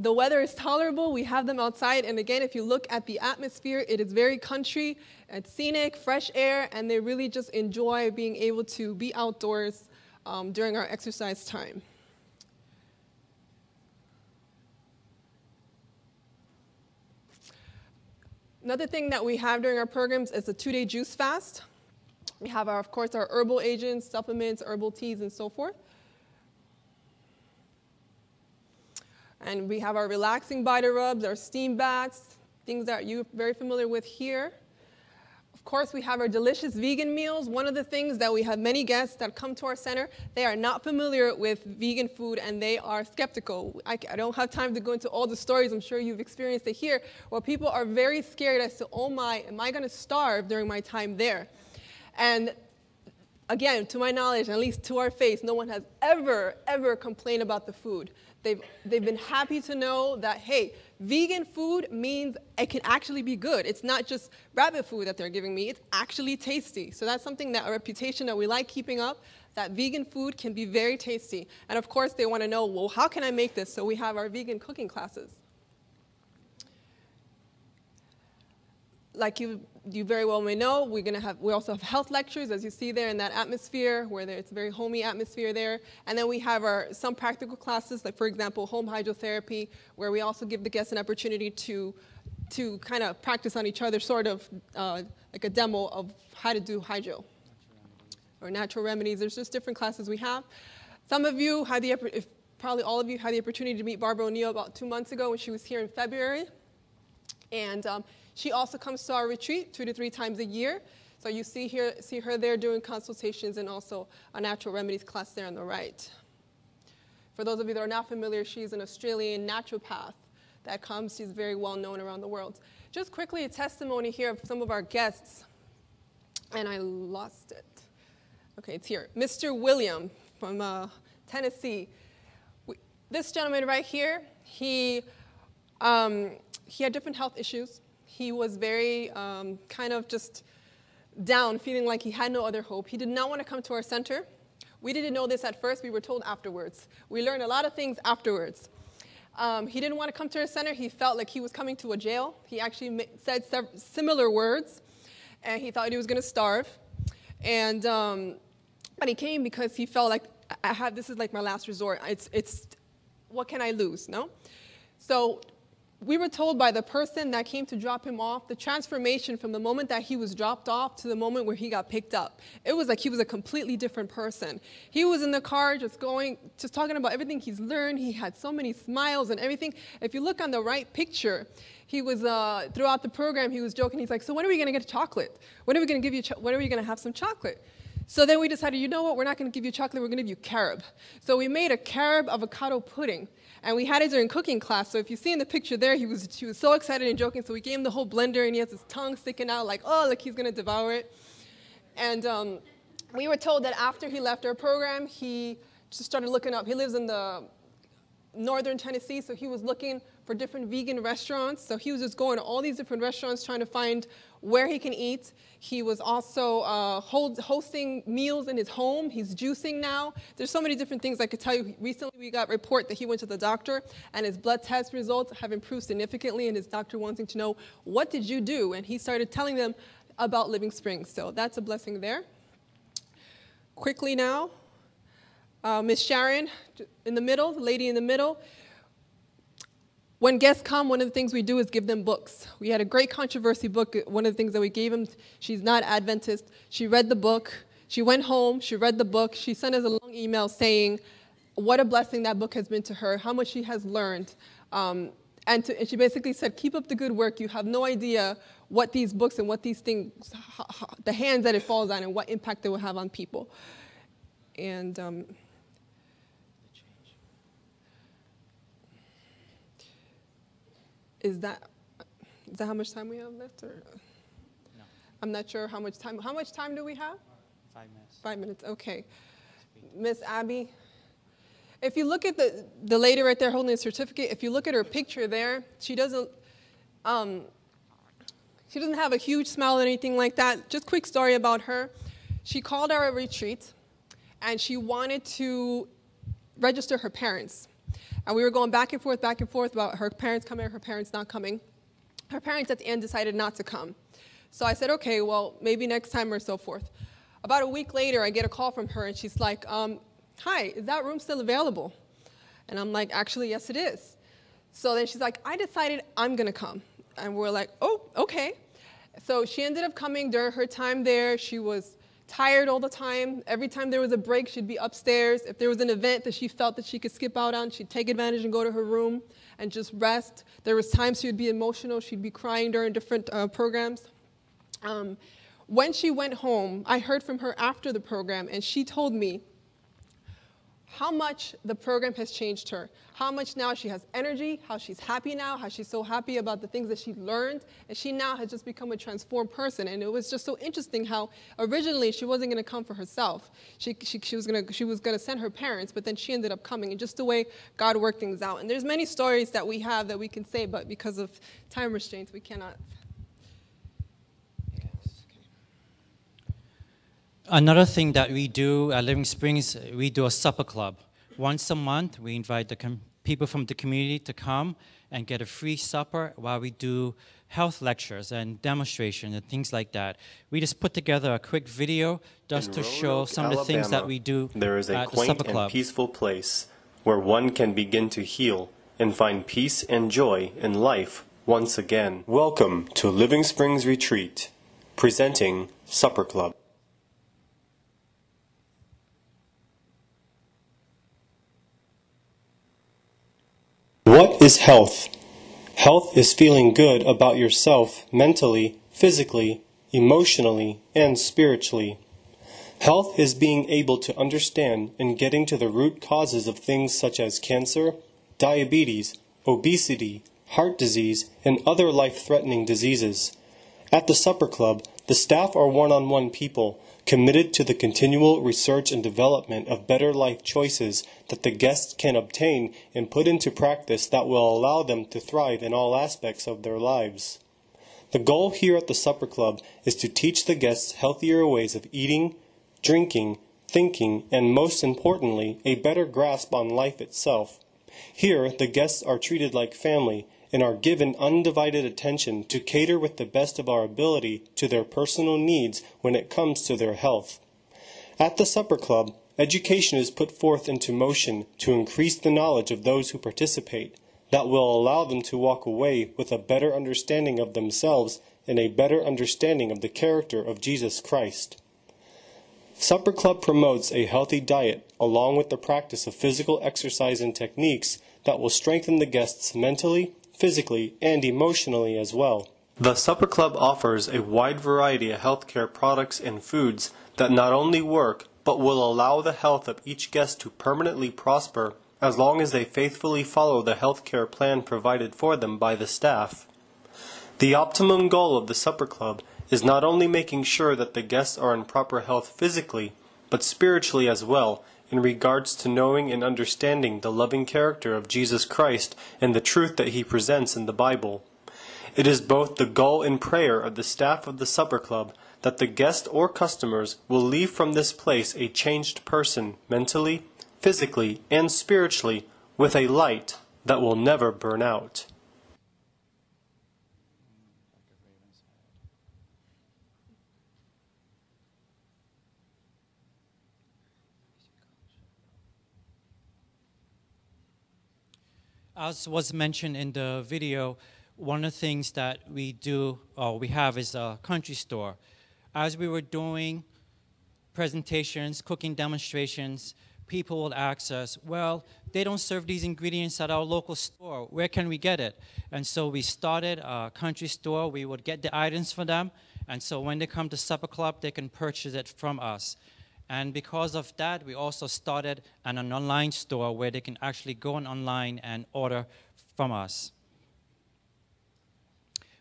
the weather is tolerable, we have them outside. And again, if you look at the atmosphere, it is very country, it's scenic, fresh air, and they really just enjoy being able to be outdoors during our exercise time. Another thing that we have during our programs is a 2-day juice fast. We have, of course, our herbal agents, supplements, herbal teas, and so forth. And we have our relaxing body rubs, our steam baths, things that you're very familiar with here. Of course, we have our delicious vegan meals. One of the things that we have many guests that come to our center, they are not familiar with vegan food and they are skeptical. I don't have time to go into all the stories. I'm sure you've experienced it here, where people are very scared as to, oh my, am I going to starve during my time there? And again, to my knowledge, at least to our face, no one has ever complained about the food. They've been happy to know that, hey, vegan food means it can actually be good. It's not just rabbit food that they're giving me. It's actually tasty. So that's something that a reputation that we like keeping up, that vegan food can be very tasty. And of course, they want to know, well, how can I make this? So we have our vegan cooking classes. Like you very well may know, we also have health lectures, as you see there in that atmosphere, where it's a very homey atmosphere there. And then we have some practical classes, like for example, home hydrotherapy, where we also give the guests an opportunity to kind of practice on each other, sort of like a demo of how to do hydro or natural remedies. There's just different classes we have. Some of you had probably all of you had the opportunity to meet Barbara O'Neill about 2 months ago when she was here in February. And she also comes to our retreat 2 to 3 times a year. So you see her there doing consultations and also a natural remedies class there on the right. For those of you that are not familiar, she's an Australian naturopath that comes. She's very well known around the world. Just quickly, a testimony here of some of our guests. And I lost it. Okay, it's here. Mr. William from Tennessee. This gentleman right here, he had different health issues. He was very kind of just down, feeling like he had no other hope. He did not want to come to our center. We didn't know this at first. We were told afterwards. We learned a lot of things afterwards. He didn't want to come to our center. He felt like he was coming to a jail. He actually said similar words, and he thought he was going to starve. And but he came because he felt like, this is like my last resort. It's what can I lose, no? So we were told by the person that came to drop him off, the transformation from the moment that he was dropped off to the moment where he got picked up. It was like he was a completely different person. He was in the car just talking about everything he's learned. He had so many smiles and everything. If you look on the right picture, he was, throughout the program, he was joking. He's like, so when are we going to get chocolate? When are we going to give you, when are we going to have some chocolate? So then we decided, you know what, we're not going to give you chocolate, we're going to give you carob. So we made a carob avocado pudding. And we had it during cooking class, so if you see in the picture there, she was so excited and joking, so we gave him the whole blender, and he has his tongue sticking out like, oh, look, he's going to devour it. And we were told that after he left our program, he just started looking up. He lives in the northern Tennessee, so he was looking for different vegan restaurants. So he was just going to all these different restaurants trying to find where he can eat. He was also hosting meals in his home. He's juicing now. There's so many different things I could tell you. Recently we got a report that he went to the doctor and his blood test results have improved significantly, and his doctor wanting to know, what did you do? And he started telling them about Living Springs. So that's a blessing there. Quickly now, Miss Sharon in the middle, the lady in the middle. When guests come, one of the things we do is give them books. We had a great controversy book. One of the things that we gave them, she's not Adventist. She read the book. She went home. She read the book. She sent us a long email saying what a blessing that book has been to her, how much she has learned. And she basically said, keep up the good work. You have no idea what these books and what these things, the hands that it falls on and what impact they will have on people. And is that how much time we have left? Or? No. I'm not sure how much time. How much time do we have? 5 minutes. 5 minutes, okay. Miss Abby, if you look at the lady right there holding the certificate, if you look at her picture there, she doesn't have a huge smile or anything like that. Just quick story about her. She called our retreat, and she wanted to register her parents. And we were going back and forth about her parents coming or her parents not coming. Her parents at the end decided not to come. So I said, okay, well, maybe next time or so forth. About a week later, I get a call from her, and she's like, hi, is that room still available? And I'm like, actually, yes, it is. So then she's like, I decided I'm going to come. And we're like, oh, okay. So she ended up coming during her time there. She was tired all the time. Every time there was a break, she'd be upstairs. If there was an event that she felt that she could skip out on, she'd take advantage and go to her room and just rest. There was times she would be emotional. She'd be crying during different programs. When she went home, I heard from her after the program, and she told me how much the program has changed her, how much now she has energy, how she's happy now, how she's so happy about the things that she learned, and she now has just become a transformed person. And it was just so interesting how originally she wasn't going to come for herself. She was going to send her parents, but then she ended up coming, and just the way God worked things out. And there's many stories that we have that we can say, but because of time restraints, we cannot. Another thing that we do at Living Springs, we do a supper club. Once a month, we invite the people from the community to come and get a free supper while we do health lectures and demonstrations and things like that. We just put together a quick video just to show some of the things that we do at the supper club. There is a quaint and peaceful place where one can begin to heal and find peace and joy in life once again. Welcome to Living Springs Retreat, presenting Supper Club. What is health? Health is feeling good about yourself mentally, physically, emotionally, and spiritually. Health is being able to understand and getting to the root causes of things such as cancer, diabetes, obesity, heart disease, and other life-threatening diseases. At the Supper Club, the staff are one-on-one people committed to the continual research and development of better life choices that the guests can obtain and put into practice that will allow them to thrive in all aspects of their lives. The goal here at the Supper Club is to teach the guests healthier ways of eating, drinking, thinking, and most importantly, a better grasp on life itself. Here, the guests are treated like family and are given undivided attention to cater with the best of our ability to their personal needs when it comes to their health. At the Supper Club, education is put forth into motion to increase the knowledge of those who participate that will allow them to walk away with a better understanding of themselves and a better understanding of the character of Jesus Christ. Supper Club promotes a healthy diet along with the practice of physical exercise and techniques that will strengthen the guests mentally, physically, and emotionally as well. The Supper Club offers a wide variety of healthcare products and foods that not only work, but will allow the health of each guest to permanently prosper as long as they faithfully follow the healthcare plan provided for them by the staff. The optimum goal of the Supper Club is not only making sure that the guests are in proper health physically, but spiritually as well, in regards to knowing and understanding the loving character of Jesus Christ and the truth that he presents in the Bible. It is both the goal and prayer of the staff of the Supper Club that the guest or customers will leave from this place a changed person mentally, physically, and spiritually with a light that will never burn out. As was mentioned in the video, one of the things that we do, or we have, is a country store. As we were doing presentations, cooking demonstrations, people would ask us, well, they don't serve these ingredients at our local store. Where can we get it? And so we started a country store. We would get the items for them. And so when they come to Supper Club, they can purchase it from us. And because of that, we also started an online store where they can actually go online and order from us.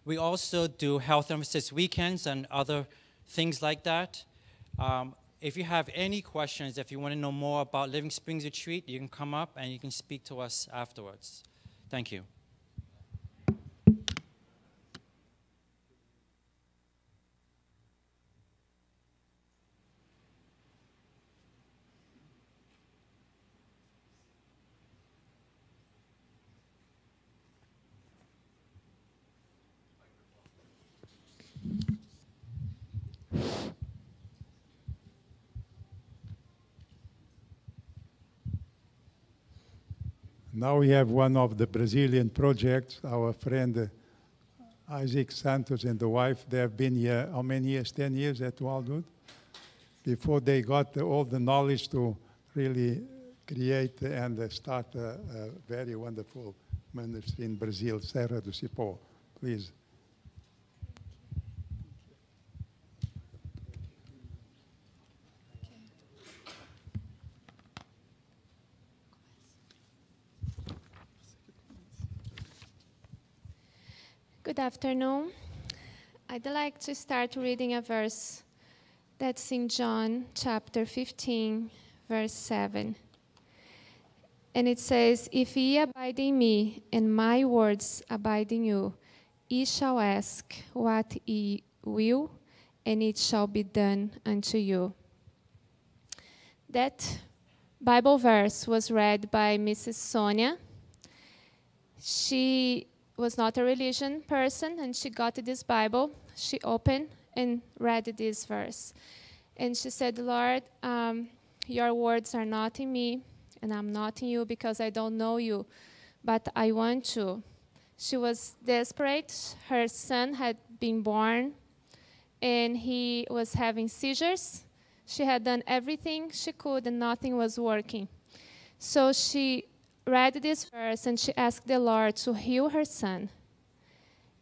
We also do health emphasis weekends and other things like that. If you have any questions, if you want to know more about Living Springs Retreat, you can come up and you can speak to us afterwards. Thank you. Now we have one of the Brazilian projects. Our friend Isaac Santos and the wife, they have been here, how many years? 10 years at Wildwood? Before they got all the knowledge to really create and start a very wonderful ministry in Brazil, Serra do Cipó. Please. Good afternoon. I'd like to start reading a verse that's in John chapter 15, verse 7. And it says, "If ye abide in me, and my words abide in you, ye shall ask what ye will, and it shall be done unto you." That Bible verse was read by Mrs. Sonia. She was not a religion person, and she got this Bible. She opened and read this verse. And she said, "Lord, your words are not in me, and I'm not in you because I don't know you, but I want to." She was desperate. Her son had been born, and he was having seizures. She had done everything she could, and nothing was working. So she read this verse, and she asked the Lord to heal her son.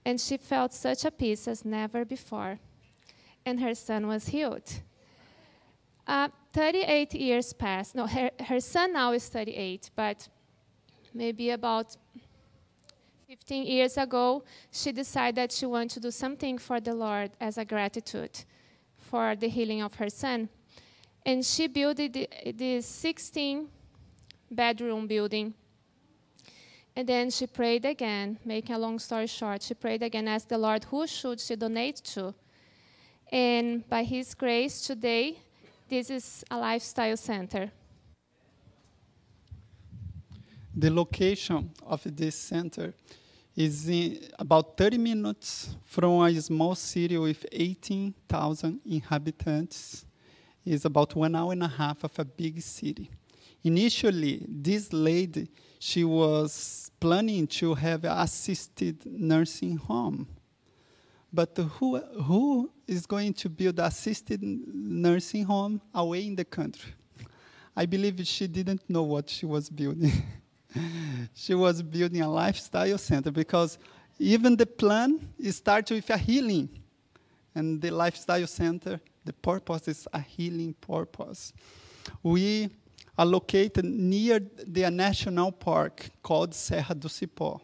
And she felt such a peace as never before. And her son was healed. 38 years passed. No, her son now is 38, but maybe about 15 years ago, she decided that she wanted to do something for the Lord as a gratitude for the healing of her son. And she built this 16-bedroom building. And then she prayed again, making a long story short. She prayed again, asked the Lord who should she donate to. And by His grace, today, this is a lifestyle center. The location of this center is about 30 minutes from a small city with 18,000 inhabitants. It's about 1 hour and a half of a big city. Initially, this lady, she was planning to have an assisted nursing home. But who is going to build an assisted nursing home away in the country? I believe she didn't know what she was building. She was building a lifestyle center because even the plan starts with a healing. And the lifestyle center, the purpose is a healing purpose. We are located near the national park called Serra do Cipó.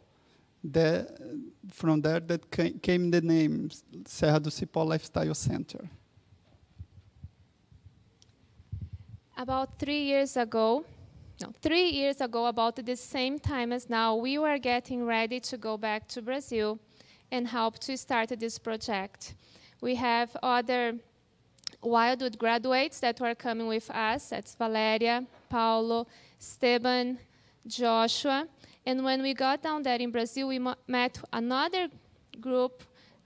From there that came the name Serra do Cipó Lifestyle Center. About 3 years ago, about the same time as now, we were getting ready to go back to Brazil and help to start this project. We have other Wildwood graduates that were coming with us. That's Valeria, Paulo, Esteban, Joshua. And when we got down there in Brazil, we met another group,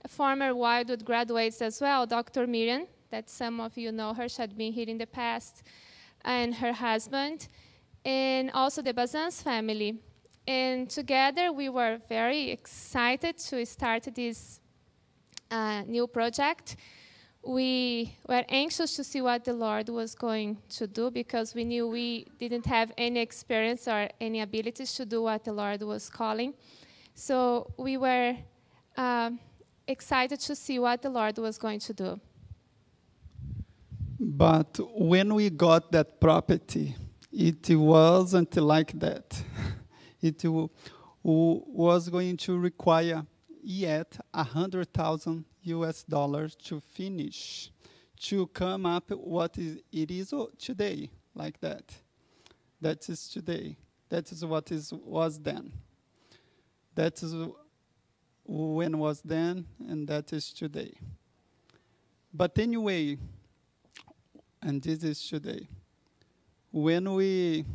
former Wildwood graduates as well, Dr. Miriam, that some of you know her, she had been here in the past, and her husband, and also the Bazan's family. And together we were very excited to start this new project. We were anxious to see what the Lord was going to do because we knew we didn't have any experience or any abilities to do what the Lord was calling. So we were excited to see what the Lord was going to do. But when we got that property, it wasn't like that. It was going to require yet $100,000 US to finish, to come up what it is today, like that. That is today. That is what was then. That is when was then, and that is today. But anyway, and this is today. When we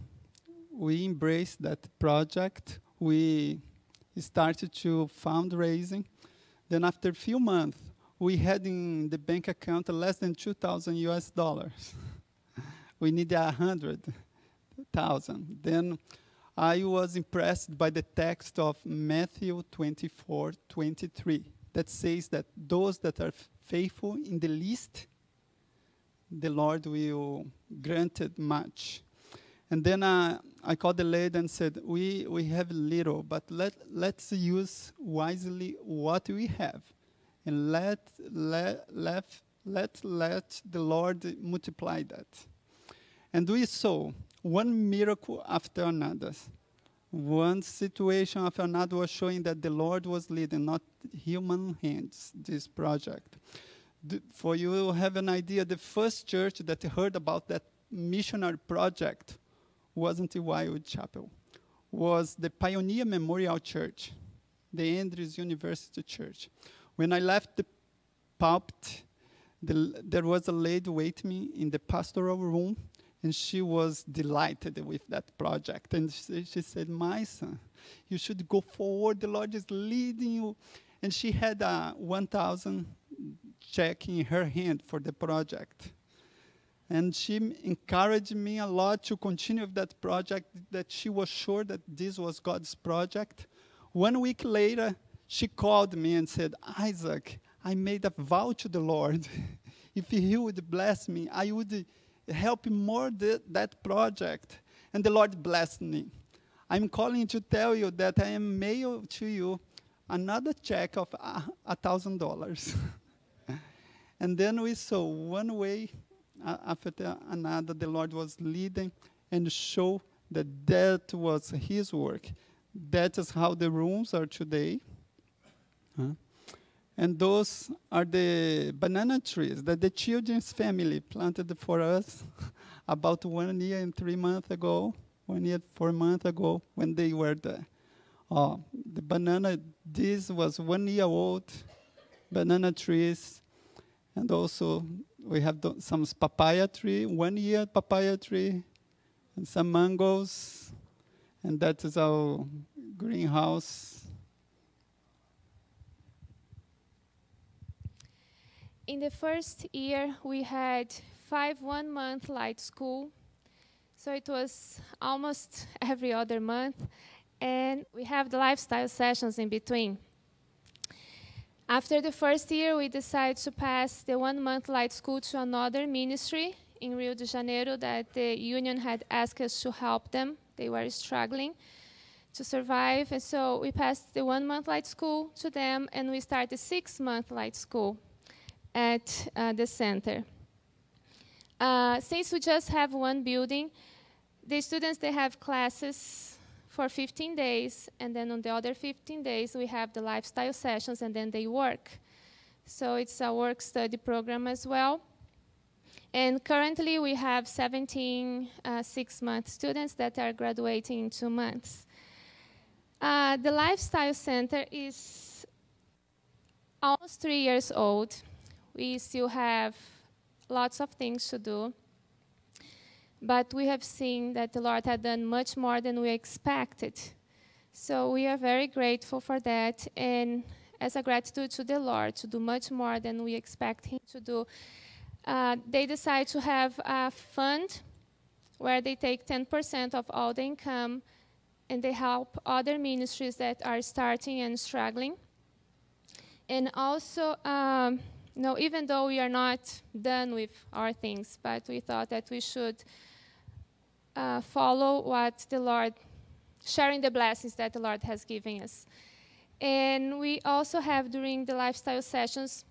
embraced that project, we started to fundraising. Then after a few months, we had in the bank account less than $2,000 US. We needed 100,000. Then I was impressed by the text of Matthew 24:23 that says that those that are faithful in the least, the Lord will grant it much. And then I called the lady and said, we have little, but let's use wisely what we have. And let the Lord multiply that. And we saw one miracle after another. One situation after another was showing that the Lord was leading, not human hands, this project. For you to have an idea, the first church that heard about that missionary project wasn't the Wildwood Chapel, was the Pioneer Memorial Church, the Andrews University Church. When I left the pulpit, there was a lady waiting me in the pastoral room, and she was delighted with that project. And she said, my son, you should go forward. The Lord is leading you. And she had a 1,000 check in her hand for the project. And she encouraged me a lot to continue with that project, that she was sure that this was God's project. 1 week later, she called me and said, Isaac, I made a vow to the Lord. If he would bless me, I would help more that project. And the Lord blessed me. I'm calling to tell you that I am mail to you another check of $1,000. And then we saw one way after another, the Lord was leading and show that that was his work. That is how the rooms are today. And those are the banana trees that the children's family planted for us about 1 year and 3 months ago, 1 year, 4 months ago, when they were there. The banana, this was 1 year old banana trees. And also we have some papaya tree, 1 year papaya tree, and some mangoes. And that is our greenhouse. In the first year, we had 5 one-month light school. So it was almost every other month. And we have the lifestyle sessions in between. After the first year, we decided to pass the 1 month light school to another ministry in Rio de Janeiro that the union had asked us to help them. They were struggling to survive. And so we passed the 1 month light school to them, and we started the 6 month light school at the center. Since we just have one building, the students, they have classes for 15 days, and then on the other 15 days, we have the lifestyle sessions, and then they work. So it's a work-study program as well. And currently we have 17 six-month students that are graduating in 2 months. The Lifestyle Center is almost 3 years old. We still have lots of things to do. But we have seen that the Lord had done much more than we expected. So we are very grateful for that. And as a gratitude to the Lord to do much more than we expect Him to do, they decide to have a fund where they take 10% of all the income and they help other ministries that are starting and struggling. And also, even though we are not done with our things, but we thought that we should follow what the Lord, sharing the blessings that the Lord has given us. And we also have, during the lifestyle sessions,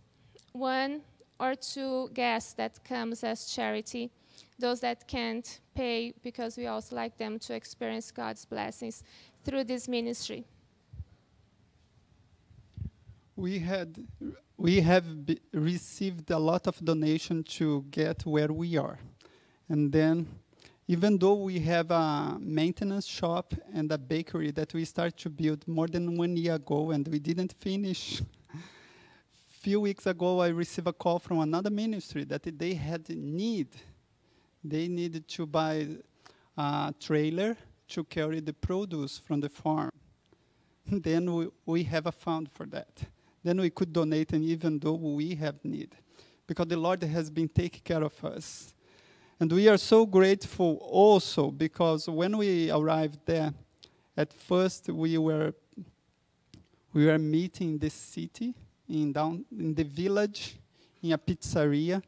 1 or 2 guests that comes as charity, those that can't pay, because we also like them to experience God's blessings through this ministry. We have received a lot of donation to get where we are. And then, even though we have a maintenance shop and a bakery that we started to build more than 1 year ago and we didn't finish, few weeks ago I received a call from another ministry that they had need. They needed to buy a trailer to carry the produce from the farm. Then we have a fund for that. Then we could donate, and even though we have need, because the Lord has been taking care of us. And we are so grateful also because when we arrived there, at first we were meeting in the city, in the village, in a pizzeria.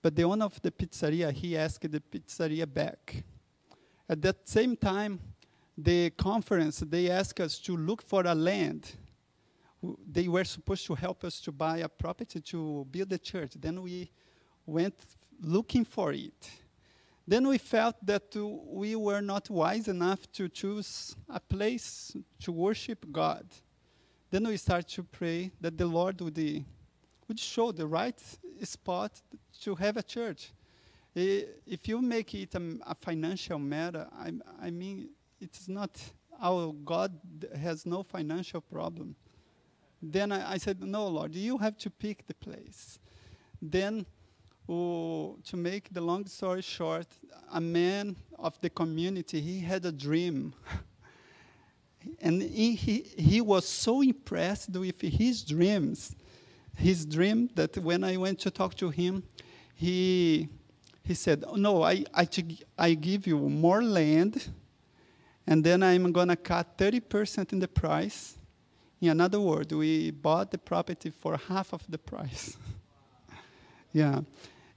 But the owner of the pizzeria, he asked the pizzeria back. At that same time, the conference, they asked us to look for a land. They were supposed to help us to buy a property to build a church. Then we went looking for it. Then we felt that we were not wise enough to choose a place to worship God. Then we started to pray that the Lord would show the right spot to have a church. If you make it a financial matter, I mean, it's not, our God has no financial problem. Then I said, no, Lord, you have to pick the place. Then, to make the long story short, a man of the community, he had a dream. And he was so impressed with his dreams. His dream that when I went to talk to him, he said, no, I give you more land, and then I'm going to cut 30% in the price. In another word, we bought the property for half of the price. Yeah.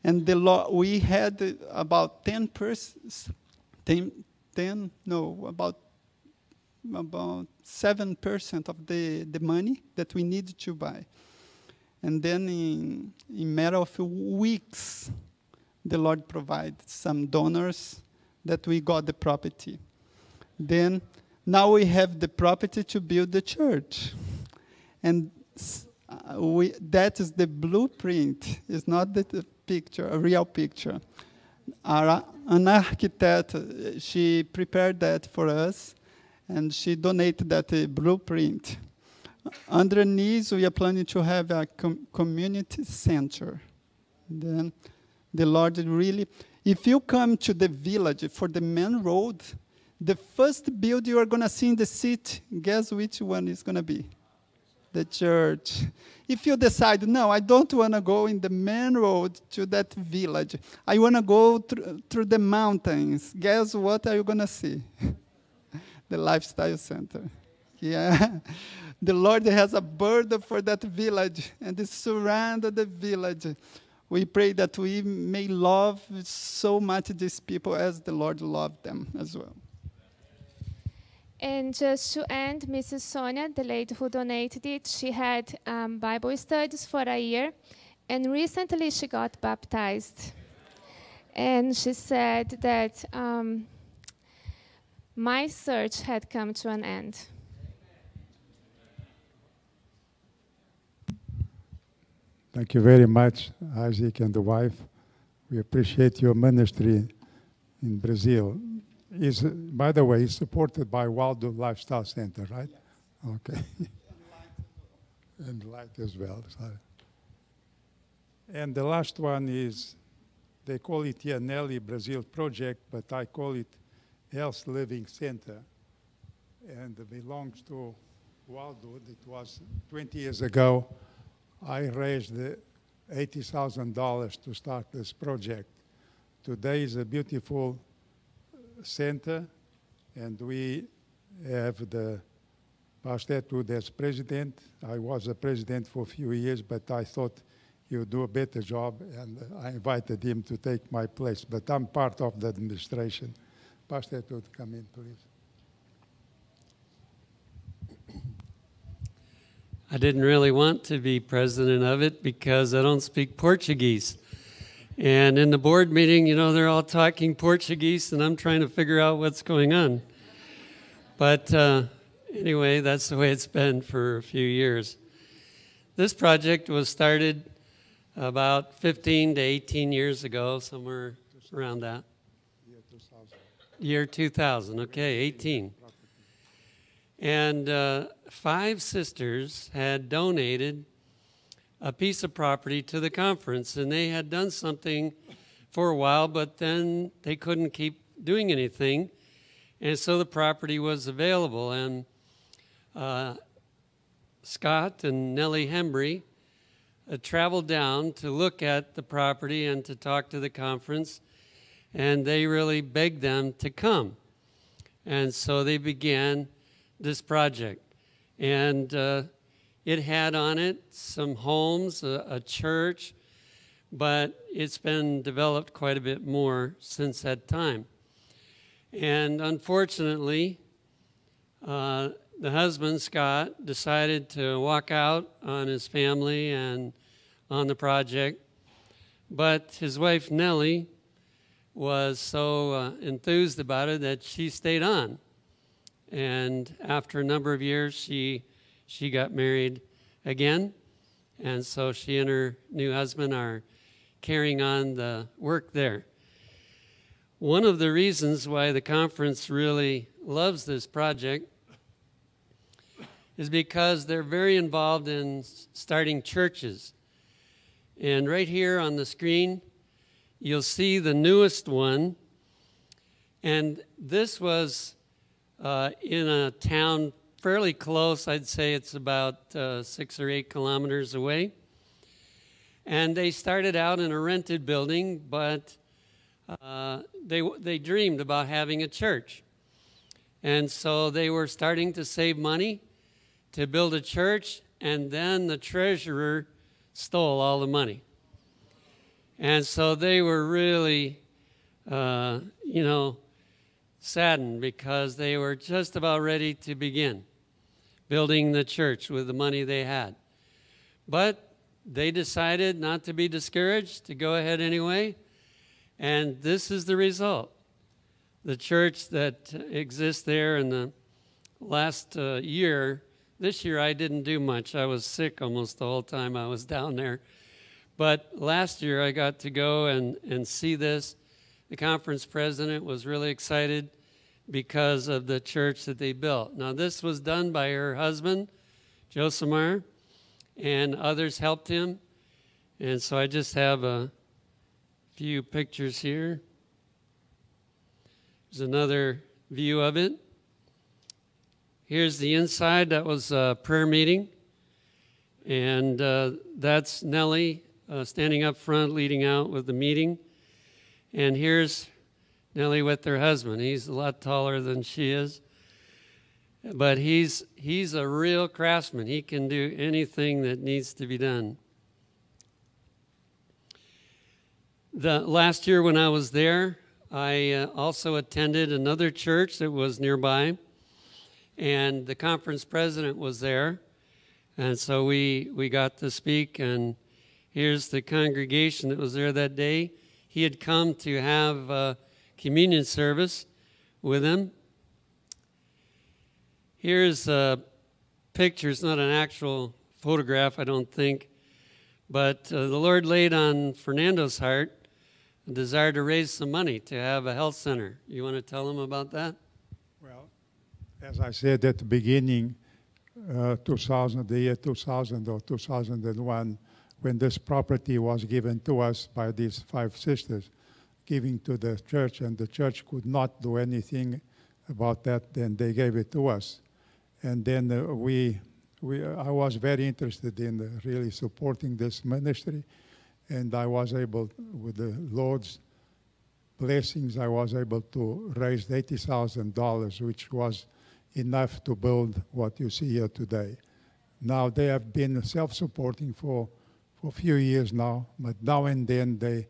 And we had about 7% of the money that we needed to buy. And then in a matter of weeks, the Lord provided some donors that we got the property. Then now we have the property to build the church. And that is the blueprint. It's not the picture, a real picture. An architect, she prepared that for us, and she donated that blueprint. Underneath, we are planning to have a community center. Then the Lord really, if you come to the village for the main road, the first building you are going to see in the city, guess which one is going to be? The church. If you decide, no, I don't want to go in the main road to that village. I want to go through the mountains. Guess what are you going to see? The Lifestyle Center. Yeah. The Lord has a burden for that village, and it surrounds the village. We pray that we may love so much these people as the Lord loved them as well. And just to end, Mrs. Sonia, the lady who donated it, she had Bible studies for a year, and recently she got baptized. And she said that my search had come to an end. Thank you very much, Isaac and the wife. We appreciate your ministry in Brazil. Is, by the way, is supported by Waldo Lifestyle Center, right? Yes. Okay. And Light as well. Sorry. And the last one is, they call it here Nelly Brazil Project, but I call it Health Living Center. And it belongs to Waldo. It was 20 years ago. I raised $80,000 to start this project. Today is a beautiful center, and we have the Pastor Tud as president. I was a president for a few years, but I thought he would do a better job, and I invited him to take my place. But I'm part of the administration. Pastor Tud, come in, please. I didn't really want to be president of it because I don't speak Portuguese. And in the board meeting, you know, they're all talking Portuguese, and I'm trying to figure out what's going on. But anyway, that's the way it's been for a few years. This project was started about 15 to 18 years ago, somewhere around that. Year 2000, okay, 18. And 5 sisters had donated a piece of property to the conference, and they had done something for a while, but then they couldn't keep doing anything, and so the property was available. And Scott and Nellie Hembry traveled down to look at the property and to talk to the conference, and they really begged them to come. And so they began this project. And it had on it some homes, a church, but it's been developed quite a bit more since that time. And unfortunately, the husband, Scott, decided to walk out on his family and on the project. But his wife, Nellie, was so enthused about it that she stayed on. And after a number of years, she got married again. And so she and her new husband are carrying on the work there. One of the reasons why the conference really loves this project is because they're very involved in starting churches. And right here on the screen, you'll see the newest one. And this was in a town fairly close. I'd say it's about 6 or 8 kilometers away. And they started out in a rented building, but they dreamed about having a church. And so they were starting to save money to build a church, and then the treasurer stole all the money. And so they were really, saddened because they were just about ready to begin building the church with the money they had. But they decided not to be discouraged, to go ahead anyway, and this is the result. The church that exists there in the last year, this year I didn't do much. I was sick almost the whole time I was down there. But last year I got to go and see this. The conference president was really excited because of the church that they built. Now, this was done by her husband, Josemar, and others helped him. And so I just have a few pictures here. There's another view of it. Here's the inside. That was a prayer meeting. And that's Nellie standing up front, leading out with the meeting. And here's Nellie with her husband. He's a lot taller than she is. But he's a real craftsman. He can do anything that needs to be done. The last year when I was there, I also attended another church that was nearby. And the conference president was there. And so we got to speak. And here's the congregation that was there that day. He had come to have a communion service with him. Here's a picture. It's not an actual photograph, I don't think. But the Lord laid on Fernando's heart a desire to raise some money to have a health center. You want to tell them about that? Well, as I said at the beginning, the year 2000 or 2001, when this property was given to us by these 5 sisters, giving to the church, and the church could not do anything about that, then they gave it to us. And then I was very interested in really supporting this ministry, and I was able, with the Lord's blessings, I was able to raise $80,000, which was enough to build what you see here today. Now they have been self-supporting for a few years now, but now and then they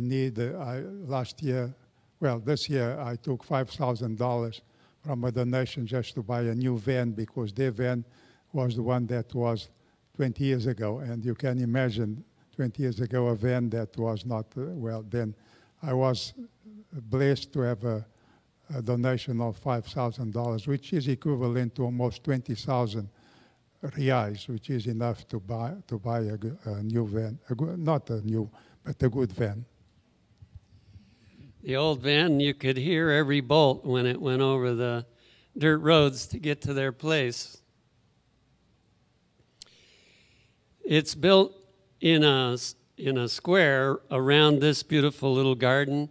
need, last year, well, this year I took $5,000 from a donation just to buy a new van, because their van was the one that was 20 years ago. And you can imagine 20 years ago, a van that was not, well, then I was blessed to have a donation of $5,000, which is equivalent to almost 20,000 reais, which is enough to buy a new van, not a new, but a good van. The old van, you could hear every bolt when it went over the dirt roads to get to their place. It's built in a square around this beautiful little garden,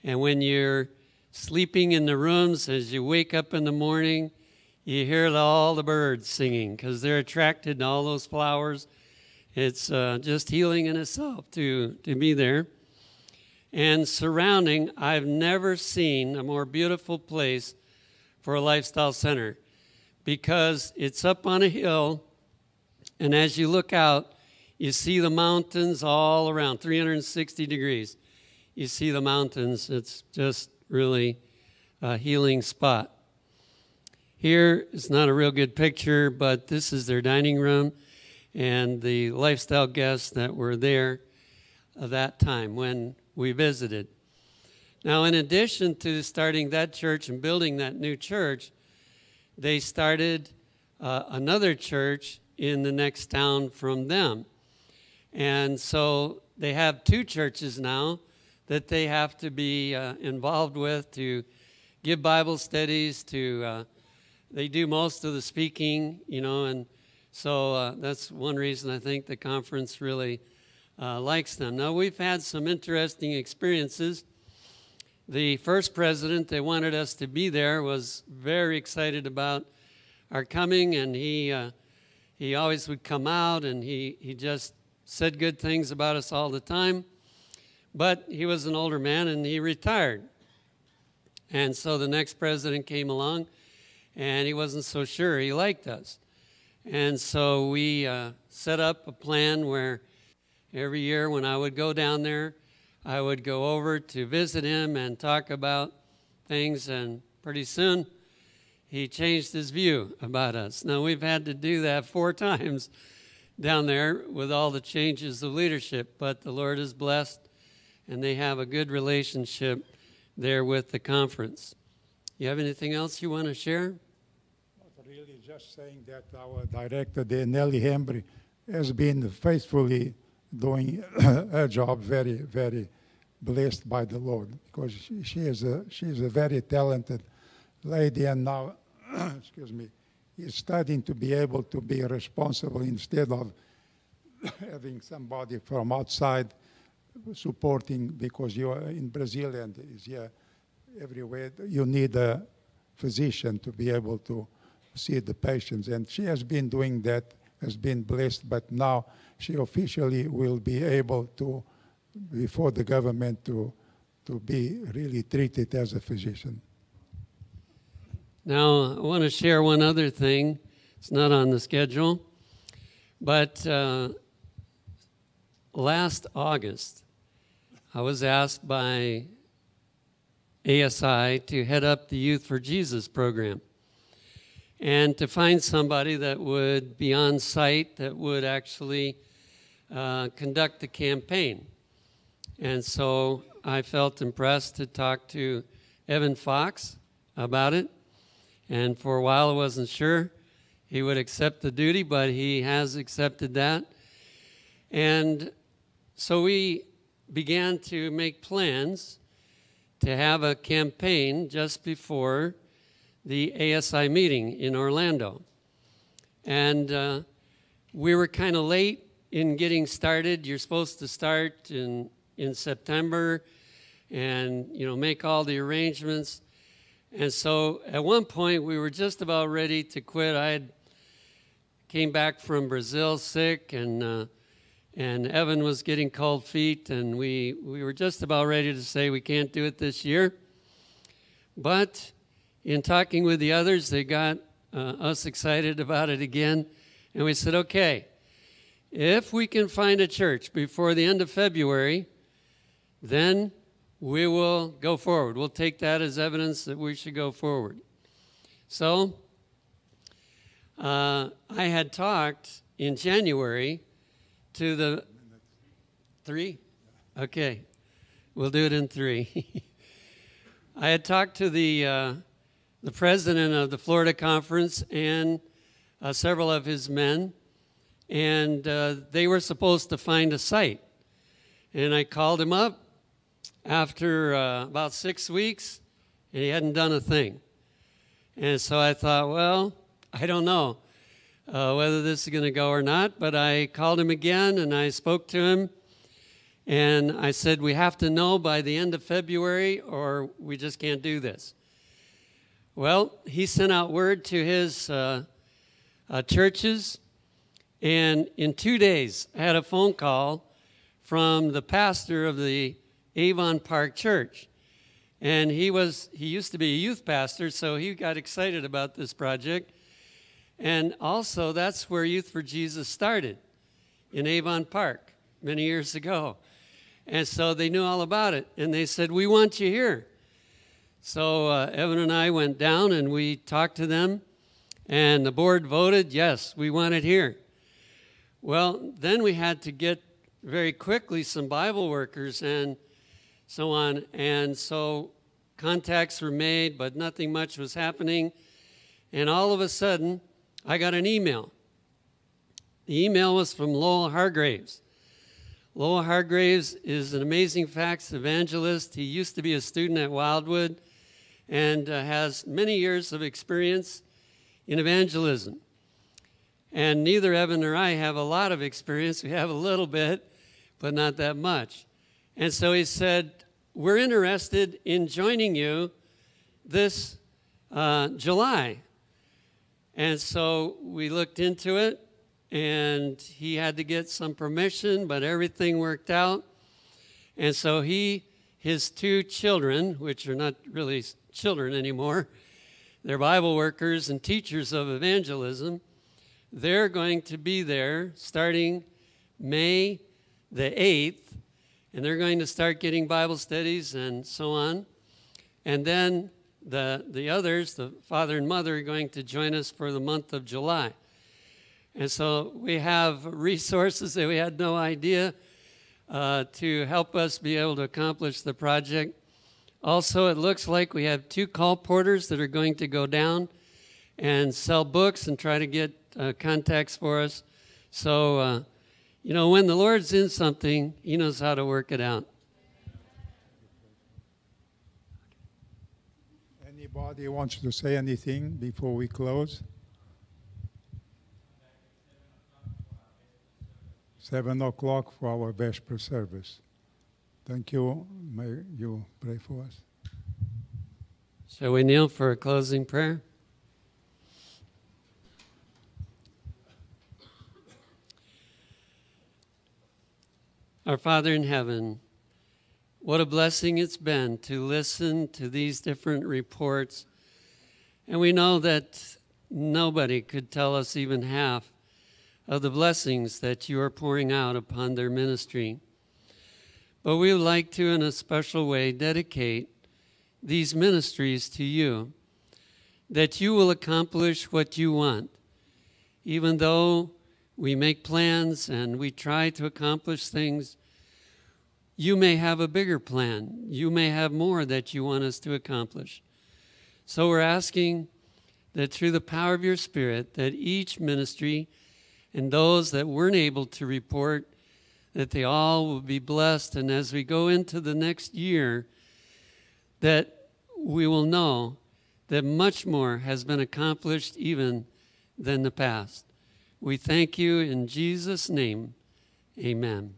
and when you're sleeping in the rooms, as you wake up in the morning, you hear all the birds singing because they're attracted to all those flowers. It's just healing in itself to be there. And surrounding, I've never seen a more beautiful place for a lifestyle center, because it's up on a hill, and as you look out, you see the mountains all around, 360 degrees. You see the mountains. It's just really a healing spot. Here is not a real good picture, but this is their dining room and the lifestyle guests that were there at that time when we visited. Now, in addition to starting that church and building that new church, they started another church in the next town from them. And so they have 2 churches now that they have to be involved with to give Bible studies, they do most of the speaking, you know, and so that's one reason I think the conference really likes them. Now, we've had some interesting experiences. The first president, they wanted us to be there, was very excited about our coming, and he always would come out, and he just said good things about us all the time. But he was an older man, and he retired. And so the next president came along, and he wasn't so sure he liked us. And so we set up a plan where every year when I would go down there, I would go over to visit him and talk about things, and pretty soon he changed his view about us. Now, we've had to do that 4 times down there with all the changes of leadership, but the Lord is blessed, and they have a good relationship there with the conference. You have anything else you want to share? Not really, just saying that our director there, Nelly Hembry, has been faithfully doing a job, very, very blessed by the Lord, because she's a very talented lady, and now, excuse me, is studying to be able to be responsible instead of having somebody from outside supporting, because you are in Brazil and is here everywhere, you need a physician to be able to see the patients, and she has been doing that, has been blessed, but now she officially will be able to, before the government, to be really treated as a physician. Now, I want to share one other thing. It's not on the schedule, but last August, I was asked by ASI to head up the Youth for Jesus program and to find somebody that would be on site, that would actually conduct the campaign. And so I felt impressed to talk to Evan Fox about it. And for a while I wasn't sure he would accept the duty, but he has accepted that. And so we began to make plans to have a campaign just before the ASI meeting in Orlando. And we were kind of late in getting started. You're supposed to start in September and, you know, make all the arrangements. And so at one point we were just about ready to quit. I had came back from Brazil sick, and Evan was getting cold feet, and we were just about ready to say we can't do it this year. But in talking with the others, they got us excited about it again, and we said, okay, if we can find a church before the end of February, then we will go forward. We'll take that as evidence that we should go forward. So I had talked in January to the 3? Okay, we'll do it in 3. I had talked to the president of the Florida Conference and several of his men, and they were supposed to find a site. And I called him up after about 6 weeks, and he hadn't done a thing. And so I thought, well, I don't know whether this is going to go or not, but I called him again, and I spoke to him, and I said, we have to know by the end of February, or we just can't do this. Well, he sent out word to his churches, and in 2 days, I had a phone call from the pastor of the Avon Park Church. And he used to be a youth pastor, so he got excited about this project. And also, that's where Youth for Jesus started, in Avon Park, many years ago. And so they knew all about it, and they said, we want you here. So Evan and I went down, and we talked to them, and the board voted, yes, we want it here. Well, then we had to get very quickly some Bible workers and so on, and so contacts were made, but nothing much was happening. And all of a sudden, I got an email. The email was from Lowell Hargraves. Lowell Hargraves is an amazing facts evangelist. He used to be a student at Wildwood and has many years of experience in evangelism. And neither Evan nor I have a lot of experience. We have a little bit, but not that much. And so he said, we're interested in joining you this July. And so we looked into it, and he had to get some permission, but everything worked out. And so his 2 children, which are not really children anymore, they're Bible workers and teachers of evangelism, they're going to be there starting May the 8th, and they're going to start getting Bible studies and so on. And then the others, the father and mother, are going to join us for the month of July. And so we have resources that we had no idea to help us be able to accomplish the project. Also, it looks like we have 2 call porters that are going to go down and sell books and try to get contacts for us. So, you know, when the Lord's in something, he knows how to work it out. Anybody wants to say anything before we close? 7 o'clock for our Vesper service. Thank you. May you pray for us. Shall we kneel for a closing prayer? Our Father in heaven, what a blessing it's been to listen to these different reports. And we know that nobody could tell us even half of the blessings that you are pouring out upon their ministry. But we would like to, in a special way, dedicate these ministries to you, that you will accomplish what you want. Even though we make plans and we try to accomplish things, you may have a bigger plan. You may have more that you want us to accomplish. So we're asking that through the power of your Spirit, that each ministry and those that weren't able to report, that they all will be blessed. And as we go into the next year, that we will know that much more has been accomplished even than the past. We thank you in Jesus' name. Amen.